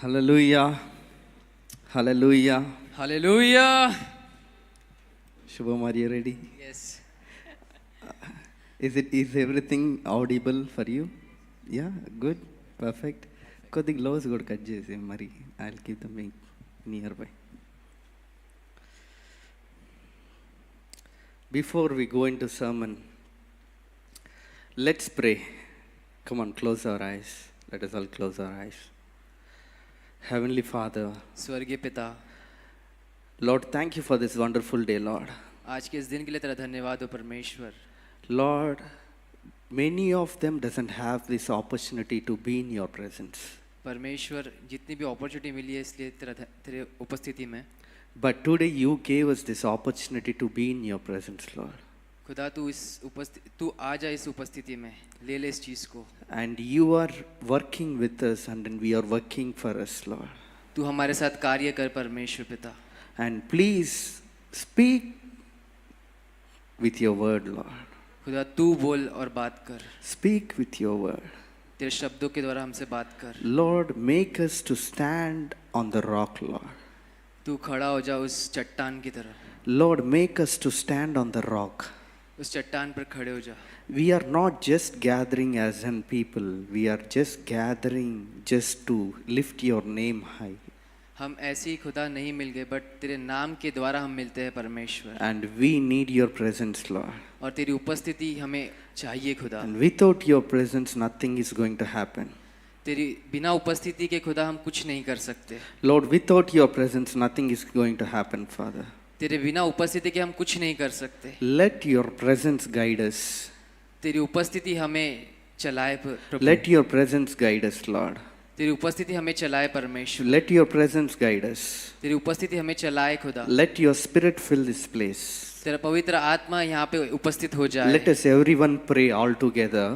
Hallelujah. Hallelujah. Hallelujah. Shubham, are you ready? Yes. Is everything audible for you? Yeah, good, perfect. కొద్ది గ్లోవ్స్ కూడా కట్ చేసి మరి I will keep them near by. Before we go into sermon, let's pray. Come on, close our eyes. Let us all close our eyes. Heavenly Father, स्वर्गीय पिता, Lord, thank you for this wonderful day, Lord. आज के इस दिन के लिए तेरा धन्यवाद हो परमेश्वर. Lord, many of them doesn't have this opportunity to be in your presence. परमेश्वर, जितनी भी अपॉर्चुनिटी मिली है इसलिए तेरे उपस्थिति में, But today you gave us this opportunity to be in your presence, Lord. खुदा तू आ जा इस उपस्थिति में, ले इस चीज़ को. And you are working with us and then we are working for us, Lord. तू हमारे साथ कार्य कर परमेश्वर पिता. And please speak with your word, Lord. खुदा तू बोल और बात कर. Speak with your word. तेरे शब्दों के द्वारा हमसे बात कर. Lord, make us to stand on the rock, Lord. तू खड़ा हो जा उस चट्टान की तरह. Lord, make us to stand on the rock. उस चट्टान पर खड़े हो जा. We are not just gathering as in people. We are just gathering just to lift your name high. हम ऐसे ही खुदा नहीं मिल गए, बट तेरे नाम के द्वारा हम मिलते हैं परमेश्वर. And we need your presence, Lord. और तेरी उपस्थिति हमें चाहिए खुदा. And without your presence, nothing is going to happen. तेरी बिना उपस्थिति के खुदा हम कुछ नहीं कर सकते. Lord, without your presence, nothing is going to happen, Father. तेरे बिना उपस्थिति के हम कुछ नहीं कर सकते. Let your presence guide us. तेरी उपस्थिति हमें चलाए प्रभु. Let your presence guide us, Lord. तेरी उपस्थिति हमें चलाए परमेश्वर. Let your presence guide us. तेरी उपस्थिति हमें चलाए खुदा. Let your spirit fill this place. तेरा पवित्र आत्मा यहाँ पे उपस्थित हो जाए. Let us everyone pray all together.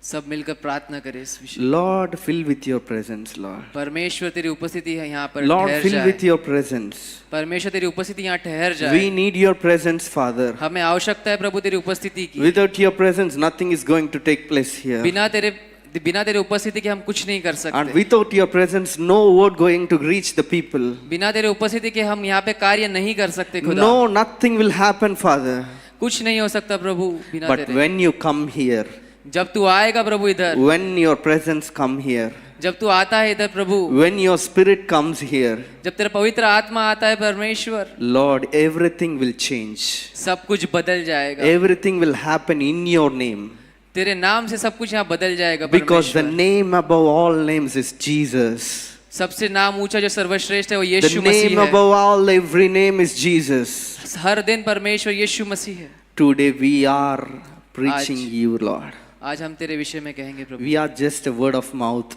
सब मिलकर प्रार्थना करें इस विषय. Lord, fill with your presence, Lord. परमेश्वर तेरी उपस्थिति है यहाँ पर Lord, ठहर fill जाए. with your presence. परमेश्वर तेरी उपस्थिति यहाँ ठहर We जाए. need your presence, Father. हमें आवश्यकता है प्रभु तेरी उपस्थिति की. Without your presence, nothing is going to take place here. बिना तेरे उपस्थिति के हम कुछ नहीं कर And सकते. without your presence, no word going to reach the people. बिना तेरे उपस्थिति के हम यहाँ पे कार्य नहीं कर सकते खुदा. No, nothing will happen, Father. कुछ नहीं हो सकता प्रभु बिना But तेरे. when you come here, जब तू आएगा प्रभु इधर, when your presence come here, जब तू आता है इधर प्रभु, when your spirit comes here, जब तेरा पवित्र आत्मा आता है परमेश्वर, Lord, everything will change. सब कुछ बदल जाएगा. Everything will happen in your name. तेरे नाम से सब कुछ यहाँ बदल जाएगा Because the परमेश्वर. name above all names is Jesus. सबसे नाम ऊंचा जो सर्वश्रेष्ठ है वो The यीशु name मसीह है. above all, every name is Jesus. हर दिन परमेश्वर यीशु मसीह है. Today we are preaching you, Lord. आज हम तेरे विषय में कहेंगे प्रभु. We are just a word of mouth,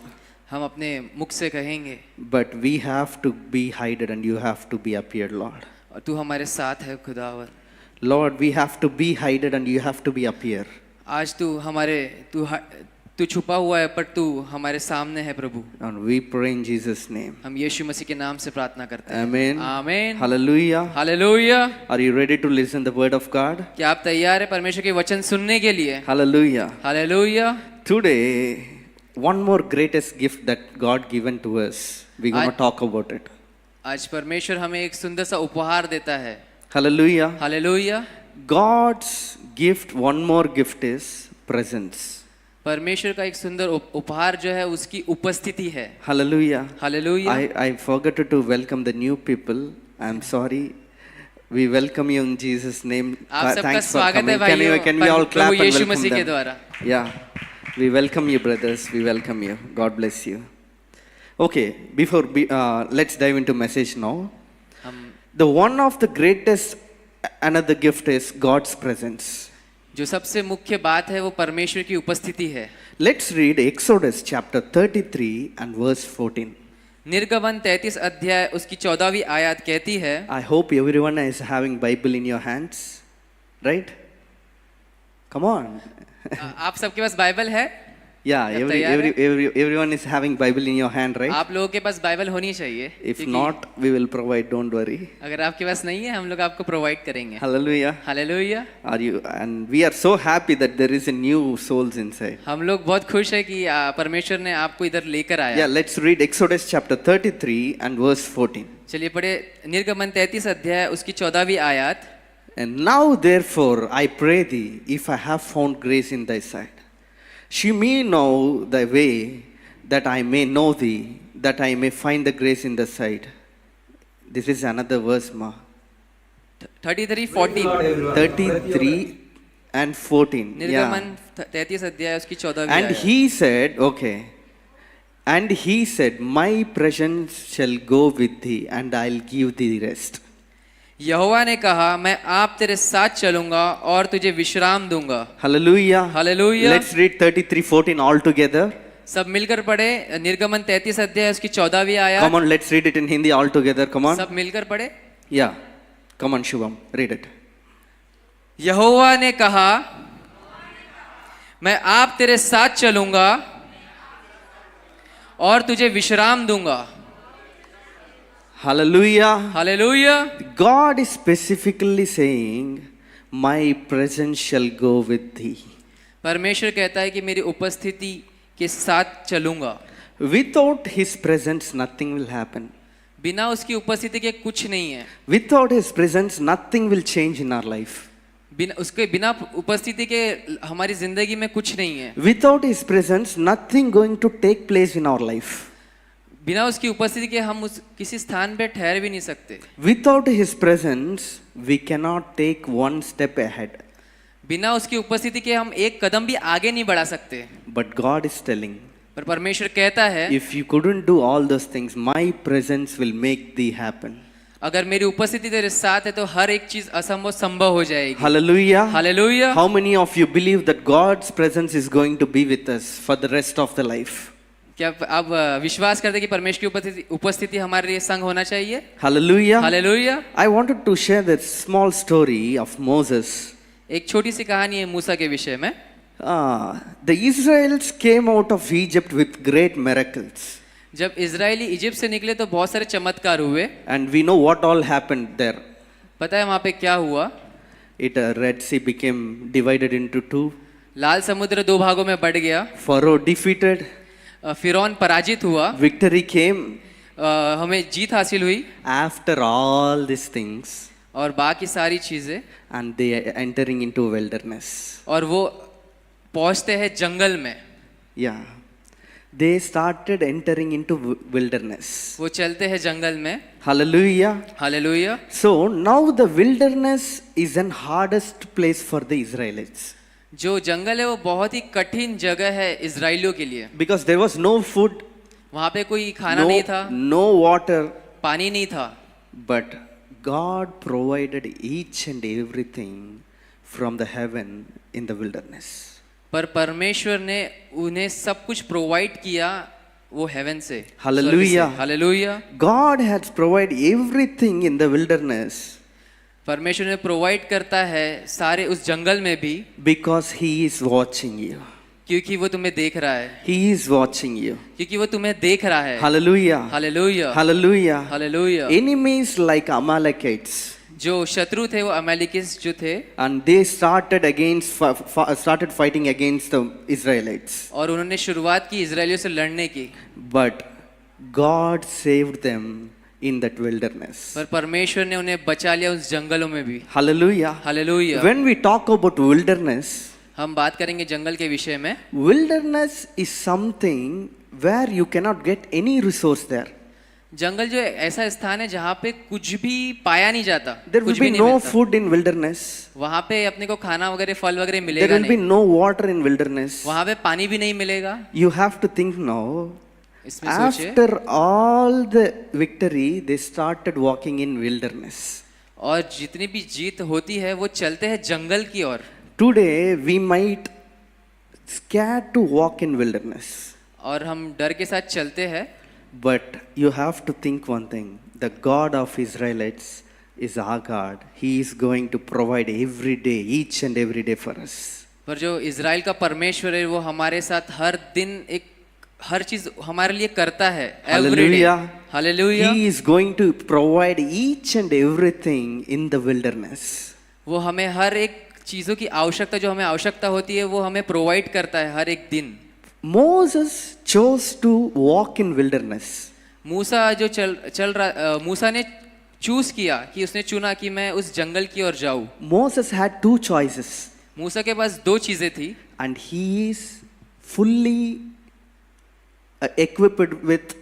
हम अपने मुख से कहेंगे but we have to be hidden and you have to be appeared, Lord. और तू हमारे साथ है खुदावर. Lord, we have to be hidden and you have to be appear. आज तू छुपा हुआ है पर तू हमारे सामने है प्रभु. And we pray in Jesus' name. हम यीशु मसीह के नाम से प्रार्थना करते हैं. Amen. आमीन. Hallelujah. Hallelujah. Are you ready to listen the word of God? क्या आप तैयार है परमेश्वर के वचन सुनने के लिए? Hallelujah. Hallelujah. Today, one more greatest gift that God given to us. We're going to talk about it. आज परमेश्वर हमें एक सुंदर सा उपहार देता है. Hallelujah. Hallelujah. God's gift, one more gift is presence. परमेश्वर का एक सुंदर उपहार जो है उसकी उपस्थिति है. Hallelujah. Hallelujah. I forgot to welcome the new people. I'm sorry. We welcome you in Jesus' name. आप सबका Thanks for स्वागत है coming. भाइयों. Can we all clap Prabhu and Yeshu welcome मसीह के them? द्वारा. Yeah. We welcome you, brothers. We welcome you. God bless you. Okay. Let's dive into message now. हम The one of the greatest another gift is God's presence. जो सबसे मुख्य बात है वो परमेश्वर की उपस्थिति है. Let's read Exodus chapter 33 and verse 14. निर्गमन 33 अध्याय उसकी 14वीं आयत कहती है. I hope everyone is having Bible in your hands, right? Come on. आप सबके पास बाइबल है? Yeah, आप तैयार हैं? everyone is having Bible in your hand, right? आप लोगों के पास बाइबल होनी चाहिए, If क्योंकि not, we will provide, don't worry. अगर आपके पास नहीं है हम लोग आपको प्रोवाइड करेंगे। Hallelujah. Hallelujah. Are you? And we are so happy that there is a new souls inside. हम लोग बहुत खुश है कि परमेश्वर ने आपको इधर लेकर आया। Yeah, let's read Exodus chapter 33 and verse 14. चलिए पढ़े निर्गमन 33 अध्याय उसकी 14वीं आयत। And now therefore I pray thee, if I have found grace in thy sight, she me know thy way, that I may know thee, that I may find the grace in the sight. This is another verse, ma. 33:14 33 and 14. निर्गमन 33 अध्याय उसकी 14वीं And आयत। he said, okay. And he said, my presence shall go with thee, and I'll give thee rest. यहोवा ने कहा मैं आप तेरे साथ चलूंगा और तुझे विश्राम दूंगा। Hallelujah. Hallelujah. Let's read 33:14 all together. सब मिलकर पढ़े निर्गमन 33 अध्याय उसकी 14वीं आयत। Come on, let's read it in Hindi all together. Come on. सब मिलकर पढ़े। Yeah. Come on, Shubham. Read it. यहोवा ने कहा मैं आप तेरे साथ चलूंगा और तुझे विश्राम दूंगा। Hallelujah. Hallelujah. God is specifically saying, my presence shall go with thee. परमेश्वर कहता है कि मेरी उपस्थिति के साथ चलूंगा। Without his presence, nothing will happen. बिना उसकी उपस्थिति के कुछ नहीं है। Without his presence, nothing will change in our life. बिना उपस्थिति के हमारी जिंदगी में कुछ नहीं है। Without his presence, nothing going to take place in our life. बिना उसकी उपस्थिति के हम उस किसी स्थान पे ठहर भी नहीं सकते। Without his presence, we cannot take one step ahead. बिना उसकी उपस्थिति के हम एक कदम भी आगे नहीं बढ़ा सकते। But God is telling, पर परमेश्वर कहता है if you couldn't do all those things, my presence will make thee happen. अगर मेरी उपस्थिति तेरे साथ है तो हर एक चीज असंभव संभव हो जाएगी। Hallelujah. Hallelujah. How many of you believe that God's presence is going to be with us for the rest of the life? क्या आप विश्वास करते हैं कि परमेश्वर की उपस्थिति हमारे लिए संग होना चाहिए? Hallelujah. Hallelujah. I wanted to share that small story of Moses. एक छोटी सी कहानी है मूसा के विषय में। The Israelites came out of Egypt with great miracles. जब इजरायली इजिप्ट से निकले तो बहुत सारे चमत्कार हुए। And we know what all happened there. पता है वहां पे क्या हुआ? Red Sea became divided into two. लाल समुद्र दो भागों में बढ़ गया। Pharaoh defeated. फिरौन पराजित हुआ। Victory came. हमें जीत हासिल हुई। After all these things. और बाकी सारी चीजें। And they are entering into wilderness. और वो पहुंचते हैं जंगल में। Yeah. They started entering into wilderness. वो चलते हैं जंगल में। Hallelujah. Hallelujah. So now the wilderness is an hardest place for the Israelites. जो जंगल है वो बहुत ही कठिन जगह है इजराइलियों के लिए। Because there was no food, वहां पे कोई खाना नहीं था, no water, पानी नहीं था। but God provided each and everything from the heaven in the wilderness. पर परमेश्वर ने उन्हें सब कुछ प्रोवाइड किया वो हेवन से। Hallelujah. Hallelujah. God has provided everything in the wilderness. परमेश्वर ने प्रोवाइड करता है सारे उस जंगल में भी। Because he is watching you. क्योंकि वो तुम्हें देख रहा है। He is watching you. क्योंकि वो तुम्हें देख रहा है। Hallelujah. Hallelujah. Hallelujah. Hallelujah. Enemies like Amalekites. जो शत्रु थे वो अमालेकिस जो थे। And they started fighting against the Israelites. और उन्होंने शुरुआत की इजरायलियों से लड़ने की। But God saved them in that wilderness. पर परमेश्वर ने उन्हें बचा लिया उस जंगलों में भी। Hallelujah. Hallelujah. When we talk about wilderness, हम बात करेंगे जंगल के विषय में। wilderness is something where you cannot get any resource there. जंगल जो ऐसा स्थान है जहाँ पे कुछ भी पाया नहीं जाता। There will कुछ भी be नहीं no मिलता। food in wilderness. वहाँ पे अपने को खाना वगैरह फल वगैरह There मिलेगा will be नहीं। no water in wilderness. वहाँ पे पानी भी नहीं मिलेगा। You have to think now. इसमें सोचिए। After all the victory, they started walking in wilderness. और जितनी भी जीत होती है वो चलते हैं जंगल की ओर। Today we might scared to walk in wilderness. और हम डर के साथ चलते हैं। But you have to think one thing. The God of Israelites is our God. He is going to provide every day, each and every day for us. पर जो Israel का परमेश्वर है वो हमारे साथ हर दिन हर चीज हमारे लिए करता है। Hallelujah. Hallelujah. He is going to provide each and everything in the wilderness. वो हमें हर एक चीजों की आवश्यकता, जो हमें आवश्यकता होती है वो हमें प्रोवाइड करता है हर एक दिन। Moses chose to walk in wilderness. मूसा जो चल रहा मूसा ने चूज किया कि उसने चुना कि मैं उस जंगल की ओर जाऊं। Moses had two choices, मूसा के पास दो चीजें थी and he is fully equipped with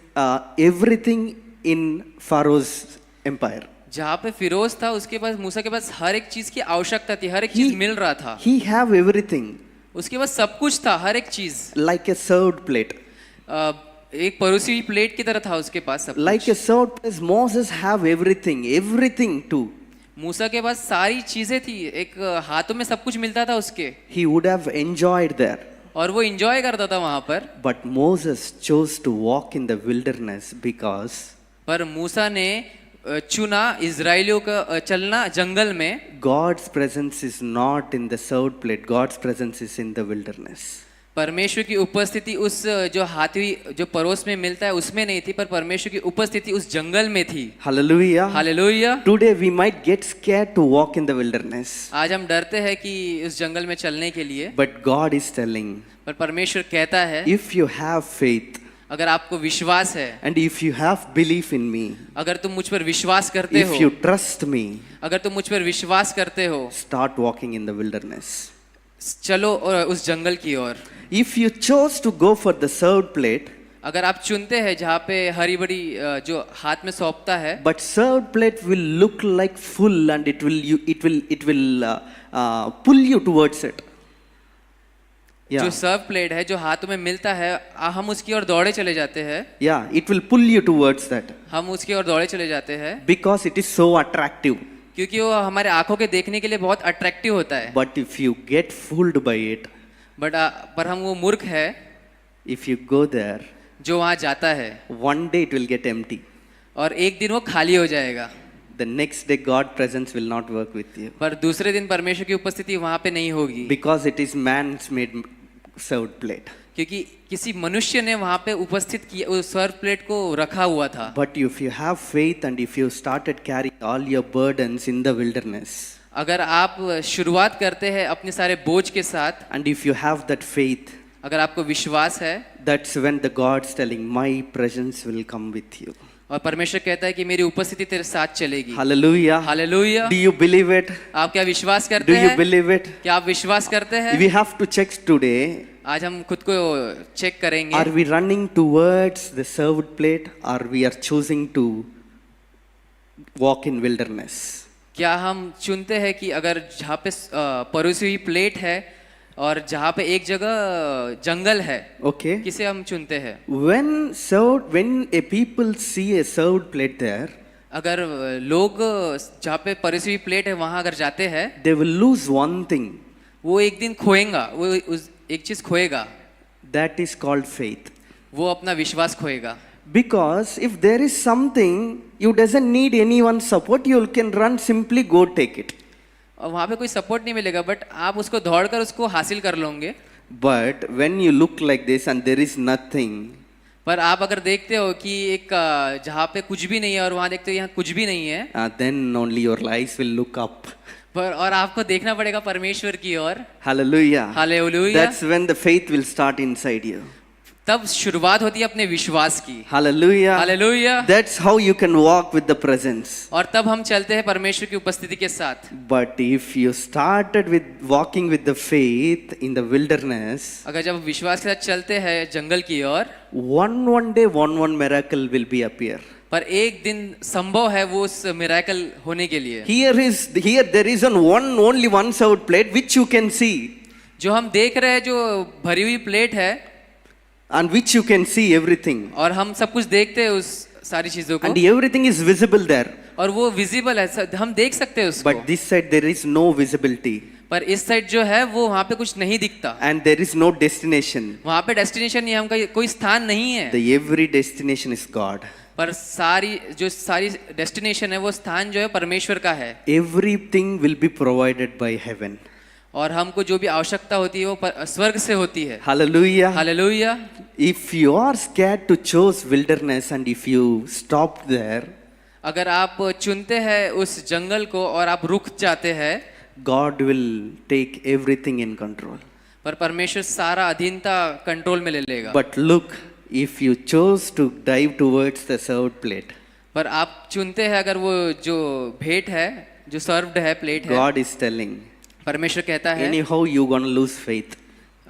everything in Pharaoh's empire. जहाँ पे फिरोज था उसके पास, मूसा के पास हर एक चीज की आवश्यकता थी, हर एक चीज मिल रहा था। He have everything उसके पास सब कुछ था, हर एक चीज। like a served plate. एक परोसी हुई प्लेट की तरह था उसके पास सब Like कुछ। a served plate, Moses have everything too. मूसा के पास सारी चीजें थी, एक हाथों में सब कुछ मिलता था उसके, He would have enjoyed there. और वो एंजॉय करता था वहां पर। But Moses chose to walk in the wilderness because पर मूसा ने चुना इजराइलियों का चलना जंगल में। God's presence is not in the served plate. God's presence is in the wilderness. परमेश्वर की उपस्थिति उस जो हाथी जो परोस में मिलता है उसमें नहीं थी, पर परमेश्वर की उपस्थिति उस जंगल में थी। Hallelujah. Hallelujah. Today we might get scared to walk in the wilderness. आज हम डरते हैं कि उस जंगल में चलने के लिए, But God is telling, पर परमेश्वर कहता है if you have faith अगर आपको विश्वास है, and if you have belief in me, अगर तुम मुझ पर विश्वास करते if हो, you trust me, अगर तुम मुझ पर विश्वास करते हो, start walking in the wilderness. चलो और उस जंगल की ओर। If you chose to go for the served plate, अगर आप चुनते हैं जहाँ पे हरी बड़ी जो हाथ में सौंपता है, but served plate will look like full and it will pull you towards it. जो Yeah, सर्व प्लेट है जो हाथों में मिलता है, हम उसकी ओर दौड़े चले जाते हैं, yeah, it will pull you towards that हम उसकी ओर दौड़े चले जाते हैं because it is so attractive. क्योंकि वो हमारे आंखों के देखने के लिए बहुत अट्रैक्टिव होता है। But if you get fooled by it, but पर हम वो मूर्ख है if you go there, जो वहाँ जाता है one day it will get empty. और एक दिन वो खाली हो जाएगा, The next day God presence will not work with you पर दूसरे दिन परमेश्वर की उपस्थिति वहाँ पे नहीं होगी, because it is man's made served plate. क्योंकि किसी मनुष्य ने वहाँ पे उपस्थित किया, उस सर्व प्लेट को रखा हुआ था। But if you have faith and if you started carrying all your burdens in the wilderness, अगर आप शुरुआत करते हैं अपने सारे बोझ के साथ, and if you have that faith, अगर आपको विश्वास है, that's when the God's telling, my presence will come with you. और परमेश्वर कहता है कि मेरी उपस्थिति तेरे साथ चलेगी। Hallelujah. Hallelujah. Do you believe it? आप क्या विश्वास करते Do you हैं? believe it? क्या आप विश्वास करते हैं? We have to check today. आज हम खुद को चेक करेंगे। Are we running towards the served plate or we are choosing to walk in wilderness? क्या हम चुनते हैं कि अगर जहाँ पे परोसी हुई प्लेट है और जहाँ पे एक जगह जंगल है, Okay. किसे हम चुनते हैं? When a people see a served plate there, अगर लोग जहाँ पे परोसी हुई प्लेट है वहाँ अगर जाते हैं, they will lose one thing. वो एक दिन खोएगा, वो उस एक चीज खोएगा, That is called faith. वो अपना विश्वास खोएगा। Because if there is something, you doesn't need anyone's support, you can run, simply go take it. और वहाँ पे कोई सपोर्ट नहीं मिलेगा, बट आप उसको दौड़कर उसको हासिल कर लोगे। But when you look like this and there is nothing, पर आप अगर देखते हो कि एक जहाँ पे कुछ भी नहीं है और वहाँ देखते हो यहाँ कुछ भी नहीं है, then only your eyes will look up. पर और आपको देखना पड़ेगा परमेश्वर की ओर। Hallelujah. Hallelujah. That's when the faith will start inside you. तब शुरुआत होती है अपने विश्वास की। Hallelujah. Hallelujah. That's how you can walk with the presence. और तब हम चलते हैं परमेश्वर की उपस्थिति के साथ। But if you started with walking with the faith in the wilderness, अगर जब विश्वास के साथ चलते हैं जंगल की ओर, one day one miracle will be appear. पर एक दिन संभव है वो उस मिरेकल होने के लिए। Here there is only one served plate which you can see, जो हम देख रहे हैं जो भरी हुई प्लेट है, and which you can see everything, और हम सब कुछ देखते हैं उस सारी चीजों को, and everything is visible there. और वो विजिबल है, हम देख सकते हैं उसको। But this side there is no visibility, पर इस साइड जो है वो वहाँ पे कुछ नहीं दिखता, and there is no destination. वहाँ पे डेस्टिनेशन नहीं है, हमका कोई स्थान नहीं है। The every destination is God. पर सारी डेस्टिनेशन है वो स्थान जो है परमेश्वर का है, Everything will be provided by heaven. और हमको जो भी आवश्यकता होती है वो स्वर्ग से होती है। Hallelujah. Hallelujah. If you are scared to choose wilderness and if you stop there, अगर आप चुनते हैं उस जंगल को और आप रुक जाते हैं, God will take everything in control. पर परमेश्वर सारा अधीनता कंट्रोल में ले लेगा। But look, if you chose to dive towards the served plate, पर आप चुनते हैं अगर वो जो भेंट है, जो सर्व्ड है, प्लेट है, God is telling, परमेश्वर कहता है anyhow you're gonna lose faith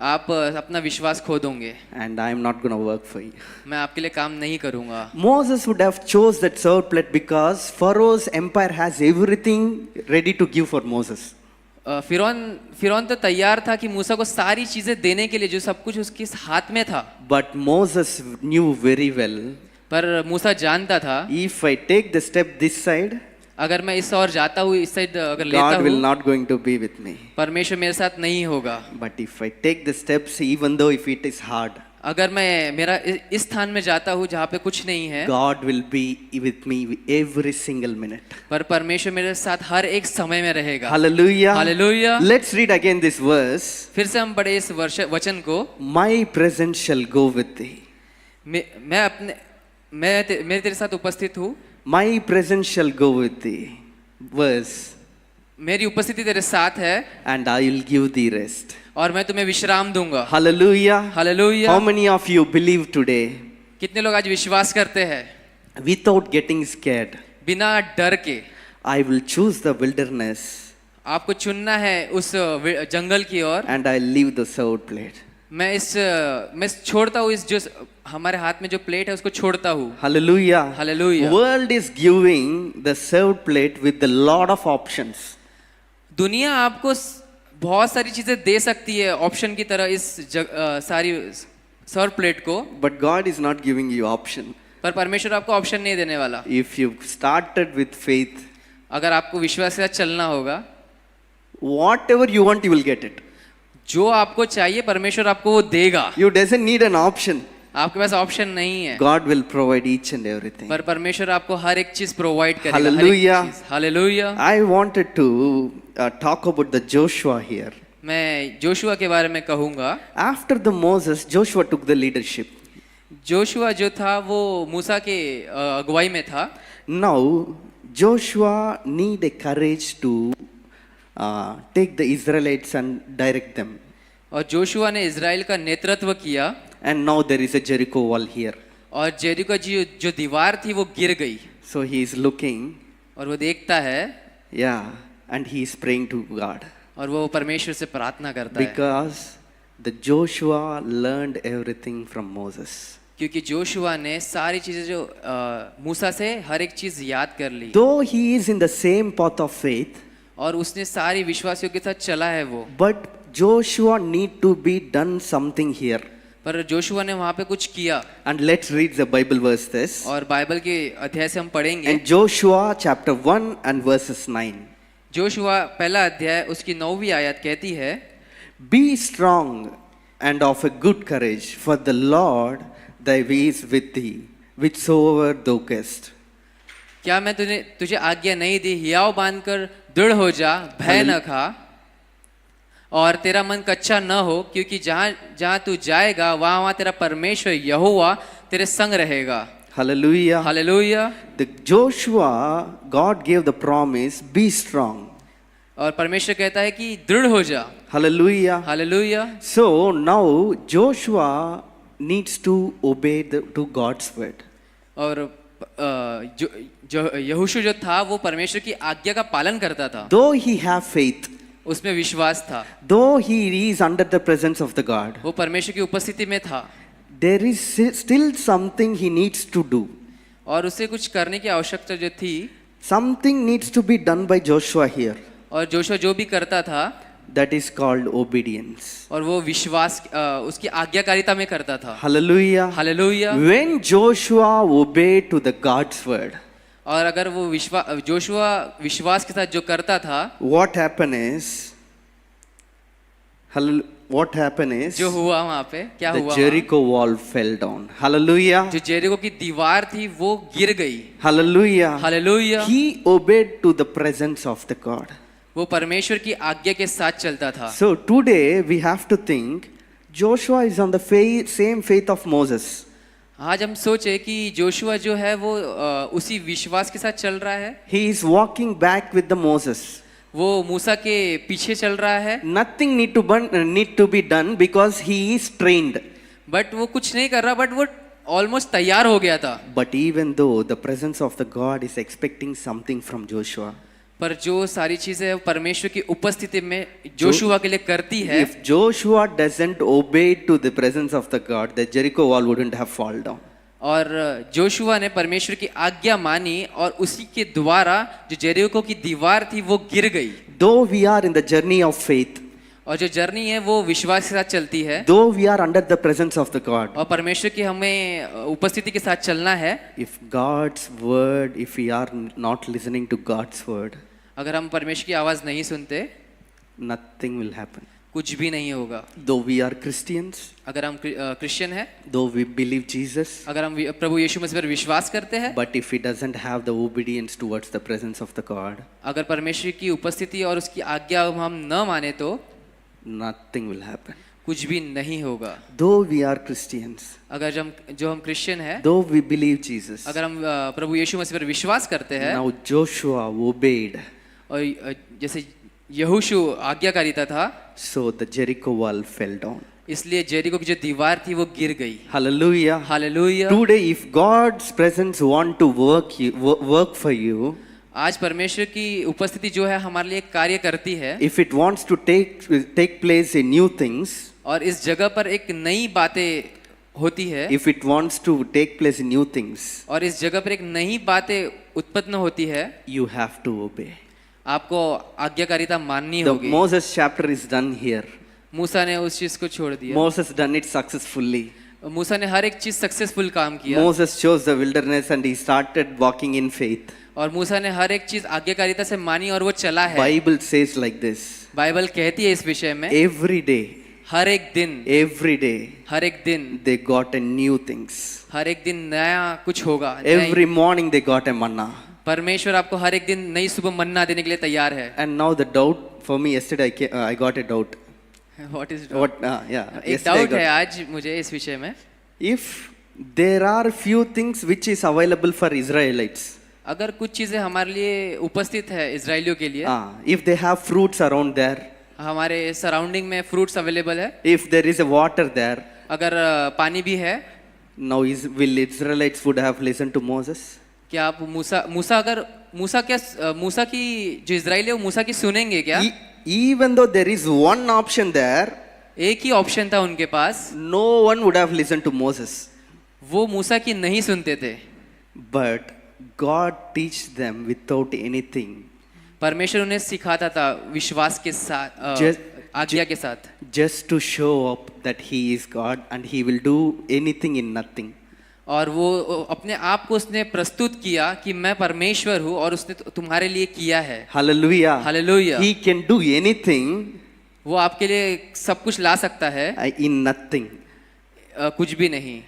आप अपना विश्वास खो दोगे, and I'm not gonna work for you. मैं आपके लिए काम नहीं करूंगा। Moses would have chose that served plate because Pharaoh's empire has everything ready to give for Moses. फिरौन तो तैयार था कि मूसा को सारी चीजें देने के लिए, जो सब कुछ उसके हाथ में था। But Moses knew very well, पर मूसा जानता था if I take the step this side, अगर मैं इस और जाता हूँ, इस साइड अगर लेता God will हूँ, not going to be with me. परमेश्वर मेरे साथ नहीं होगा। But if I take the steps, even though if it is hard, अगर मैं इस स्थान में जाता हूँ जहाँ पे कुछ नहीं है, God will be with me every single minute. पर परमेश्वर मेरे साथ हर एक समय में रहेगा। Hallelujah. Hallelujah. Let's read again this verse. फिर से हम पढ़े इस वचन को। My presence shall go with thee. मैं तेरे साथ उपस्थित हूँ। My presence shall go with thee. Verse. मेरी उपस्थिति तेरे साथ है And I will give thee rest. और मैं तुम्हें विश्राम दूंगा। Hallelujah. Hallelujah. How many of you believe today कितने लोग आज विश्वास करते हैं without getting scared? बिना डर के? I will choose the wilderness आपको चुनना है उस जंगल की ओर, and I leave the served plate. मैं छोड़ता हूँ इस जो हमारे हाथ में जो प्लेट है उसको छोड़ता हूँ। Hallelujah. Hallelujah. World is giving the served plate with a lot of options. दुनिया आपको बहुत सारी चीजें दे सकती है ऑप्शन की तरह इस सारी सर्व प्लेट को, But God is not giving you option. पर परमेश्वर आपको ऑप्शन नहीं देने वाला। If you started with faith, अगर आपको विश्वास के साथ चलना होगा, whatever you want, you will get it. जो आपको चाहिए परमेश्वर आपको वो देगा। You doesn't need an option. आपके पास ऑप्शन नहीं है, God will provide each and everything. पर परमेश्वर आपको हर एक चीज प्रोवाइड करेगा। Hallelujah. Hallelujah. I wanted to talk about the Joshua here. मैं जोशुआ के बारे में कहूंगा। After the Moses, Joshua took the leadership. Joshua जो था वो मूसा के अगुवाई में था। Now Joshua need a courage to take the Israelites and direct them. और जोशुआ ने इजराइल का नेतृत्व किया। And now there is a Jericho wall here. और जेरिको जो दीवार थी वो गिर गई। So he is looking, और वो देखता है, yeah, and he is praying to God. और वो परमेश्वर से प्रार्थना करता है, Because the Joshua learned everything from Moses. क्योंकि जोशुआ ने सारी चीजें जो मूसा से हर एक चीज याद कर ली। Though he is in the same path of faith, और उसने सारी विश्वासियों के साथ चला है वो, but Joshua need to be done something here. पर जोशुआ ने वहां पे कुछ किया। And let's read the Bible verse this. और बाइबल के अध्याय से हम पढ़ेंगे। And Joshua chapter 1 and verses 9. Joshua पहला अध्याय उसकी 9वीं आयत कहती है, Be strong and of a good courage, for the Lord thy way is with thee, whichsoever thou goest. क्या मैं तुझे आज्ञा नहीं दी, हियाव बांधकर दृढ़ हो जा, भय न खा और तेरा मन कच्चा न हो, क्योंकि जहाँ जहाँ तू जाएगा वहाँ वहाँ तेरा परमेश्वर यहोवा तेरे संग रहेगा। Hallelujah. Hallelujah. The Joshua, God gave the promise, be strong. और परमेश्वर कहता है कि दृढ़ हो जा। Hallelujah. Hallelujah. So now Joshua needs to obey to God's word. और जो यहोशू जो था वो परमेश्वर की आज्ञा का पालन करता था। Though he have faith, उसमें विश्वास था, though he is under the presence of the God, वो परमेश्वर की उपस्थिति में था, there is still something he needs to do. और उसे कुछ करने की आवश्यकता जो थी, Something needs to be done by Joshua here. और जोशुआ जो भी करता था That is called obedience. और वो विश्वास उसकी आज्ञाकारिता में करता था। Hallelujah. Hallelujah. When Joshua obeyed to the God's word, और अगर वो जोशुआ विश्वास के साथ जो करता था, what happened is, जो हुआ वहाँ पे क्या the हुआ, Jericho wall fell down. Hallelujah. जो जेरिको की दीवार थी वो गिर गई। Hallelujah. Hallelujah. He obeyed to the presence of the God. वो परमेश्वर की आज्ञा के साथ चलता था। So today we have to think Joshua is on the same faith of Moses. आज हम सोचे कि जोशुआ जो है वो उसी विश्वास के साथ चल रहा है। He is walking back with the Moses. वो मूसा के पीछे चल रहा है। Nothing need to be done because he is trained. But वो कुछ नहीं कर रहा, बट वो ऑलमोस्ट तैयार हो गया था। But even though the presence of the God is expecting something from Joshua, पर जो सारी चीजें परमेश्वर की उपस्थिति में जोशुआ के लिए करती है, if Joshua doesn't obey to the presence of the God, the Jericho wall wouldn't have fallen down. और जोशुआ ने परमेश्वर की आज्ञा मानी और उसी के द्वारा जो जेरिको की दीवार थी वो गिर गई। Though we are in the journey of faith, और जो जर्नी है वो विश्वास के साथ चलती है, though we are under the presence of the God, और परमेश्वर की हमें उपस्थिति के साथ चलना है। if God's word, if we are not listening to God's word, अगर हम परमेश्वर की आवाज नहीं सुनते, nothing will happen. कुछ भी नहीं होगा। Though we are Christians, अगर हम क्रिश्चियन हैं, though we believe Jesus, अगर हम प्रभु यीशु मसीह पर विश्वास करते हैं, but if he doesn't have the obedience towards the presence of the God, अगर परमेश्वर की उपस्थिति और उसकी आज्ञा हम न माने तो nothing will happen. कुछ भी नहीं होगा। Though we are Christians, अगर जो हम क्रिश्चियन हैं, though we believe Jesus, अगर हम प्रभु यीशु मसीह पर विश्वास करते हैं, now Joshua obeyed, और जैसे यहोशू आज्ञाकारिता था, so the Jericho wall fell down. इसलिए जेरिको की जो दीवार थी वो गिर गई। Hallelujah. Hallelujah. Today, if God's presence want to work for you, आज परमेश्वर की उपस्थिति जो है हमारे लिए कार्य करती है, if it wants to take place in new things, और इस जगह पर एक नई बातें होती है, if it wants to take place in new things, और इस जगह पर एक नई बातें उत्पन्न होती है, you have to obey. आपको आज्ञाकारिता माननी The होगी। Moses chapter is done here. मूसा ने उस चीज को छोड़ दिया। Moses done it successfully. मूसा ने हर एक चीज सक्सेसफुल काम किया। Moses chose the wilderness and he started walking in faith. और मूसा ने हर एक चीज आज्ञाकारिता से मानी और वो चला है। Bible says like this. Bible कहती है इस विषय में, Every day, हर एक दिन, हर एक दिन they got a new things. हर एक दिन नया कुछ होगा। Every morning they got a manna. परमेश्वर आपको हर एक दिन नई सुबह मन्ना देने के लिए तैयार है। And now the doubt for me yesterday I got a doubt. What is Yeah. एक डाउट है आज मुझे इस विषय में। If there are few things which is available for Israelites, अगर कुछ चीजें हमारे लिए उपस्थित है इजराइलियों के लिए, if they have fruits around there, हमारे सराउंडिंग में फ्रूट्स अवेलेबल है, if there is a water there, अगर पानी भी है, now will Israelites would have listened to Moses? क्या आप मूसा की जो इजराइली है वो मूसा की सुनेंगे क्या? Even though there is one option there, एक ही ऑप्शन था उनके पास, no one would have listened to Moses. वो मूसा की नहीं सुनते थे, But God teach them without anything. परमेश्वर उन्हें सिखाता था विश्वास के साथ, आज्ञा के साथ, Just to show up that He is God and He will do anything in nothing. और वो अपने आप को उसने प्रस्तुत किया कि मैं परमेश्वर हूँ और उसने तुम्हारे लिए किया है। Hallelujah. Hallelujah. He can do anything वो आपके लिए सब कुछ ला सकता है, in nothing. कुछ भी नहीं।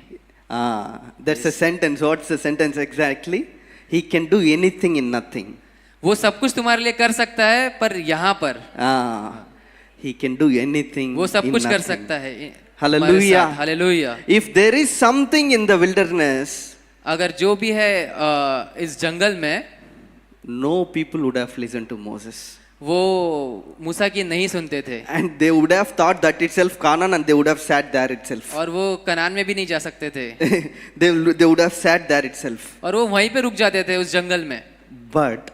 That's a sentence. What's the sentence exactly? He can do anything in nothing. वो सब कुछ तुम्हारे लिए कर सकता है, पर यहाँ पर He can do anything. वो सब in कुछ कर nothing. सकता है। Hallelujah. Hallelujah. If there is something in the wilderness, अगर जो भी है इस जंगल में, no people would have listened to Moses. वो मूसा की नहीं सुनते थे, And they would have thought that itself Canaan and they would have sat there itself. और वो कनान में भी नहीं जा सकते थे, they would have sat there itself. और वो वहीं पे रुक जाते थे उस जंगल में। But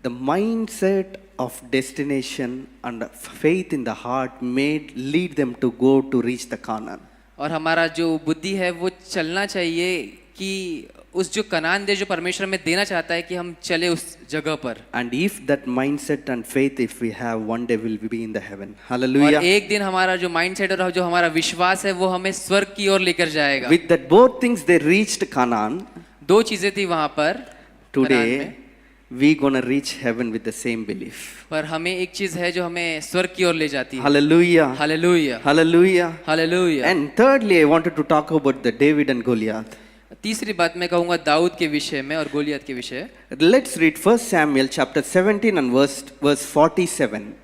the mindset of destination and faith in the heart made lead them to go to reach the Canaan. और हमारा जो बुद्धि है वो चलना चाहिए कि उस जो कनान देश जो परमेश्वर हमें देना चाहता है कि हम चले उस जगह पर। And if that mindset and faith if we have, one day will be in the heaven. और Hallelujah. एक दिन हमारा जो माइंडसेट और जो हमारा विश्वास है वो हमें स्वर्ग की ओर लेकर जाएगा। With that both things they reached Canaan. दो चीजें थी वहां पर। कनान Today में। we gonna reach heaven with the same belief. पर हमें एक चीज है जो हमें स्वर्ग की ओर ले जाती है। Hallelujah. Hallelujah, Hallelujah. Hallelujah. And thirdly, I wanted to talk about the David and Goliath. तीसरी बात मैं कहूँगा दाऊद के विषय में और गोलियत के विषय। Let's read 1 Samuel chapter 17 and verse 47.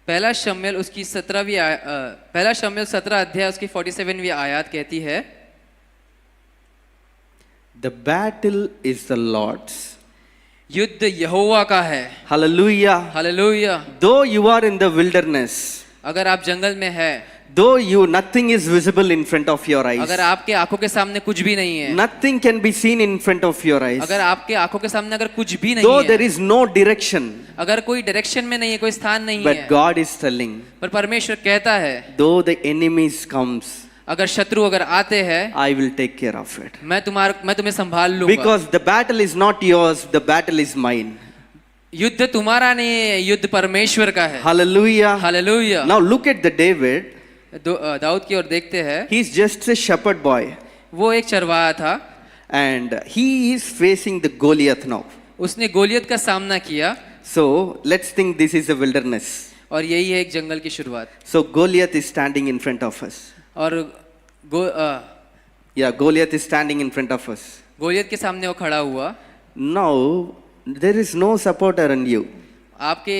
पहला शमूएल उसकी 17 अध्याय उसकी 47वीं आयत कहती है, The battle is the Lord's. युद्ध यहोवा का है। Hallelujah. Hallelujah. Though you are in the wilderness, अगर आप जंगल में है, though nothing is visible in front of your eyes, अगर आपके आंखों के सामने कुछ भी नहीं है, nothing can be seen in front of your eyes, अगर आपके आंखों के सामने अगर कुछ भी नहीं though there है, is no direction, अगर कोई डायरेक्शन में नहीं है, कोई स्थान नहीं but है, God is telling, पर परमेश्वर कहता है, though the enemies comes, अगर शत्रु अगर आते हैं, I will take care of it. मैं तुम्हें संभाल लूंगा। Because the battle is not yours, the battle is mine. युद्ध तुम्हारा नहीं है, युद्ध परमेश्वर का है। Hallelujah. Hallelujah. Now look at the David. Dawood की ओर देखते हैं, He's just a shepherd boy, वो एक चरवाहा था, and he is facing the Goliath now. उसने गोलियत का सामना किया, So let's think this is a wilderness. और यही है एक जंगल की शुरुआत। So Goliath is standing in front of us. और Yeah, Goliath is standing in front of us. Goliath के सामने वो खड़ा हुआ। Now there is no supporter in you. आपके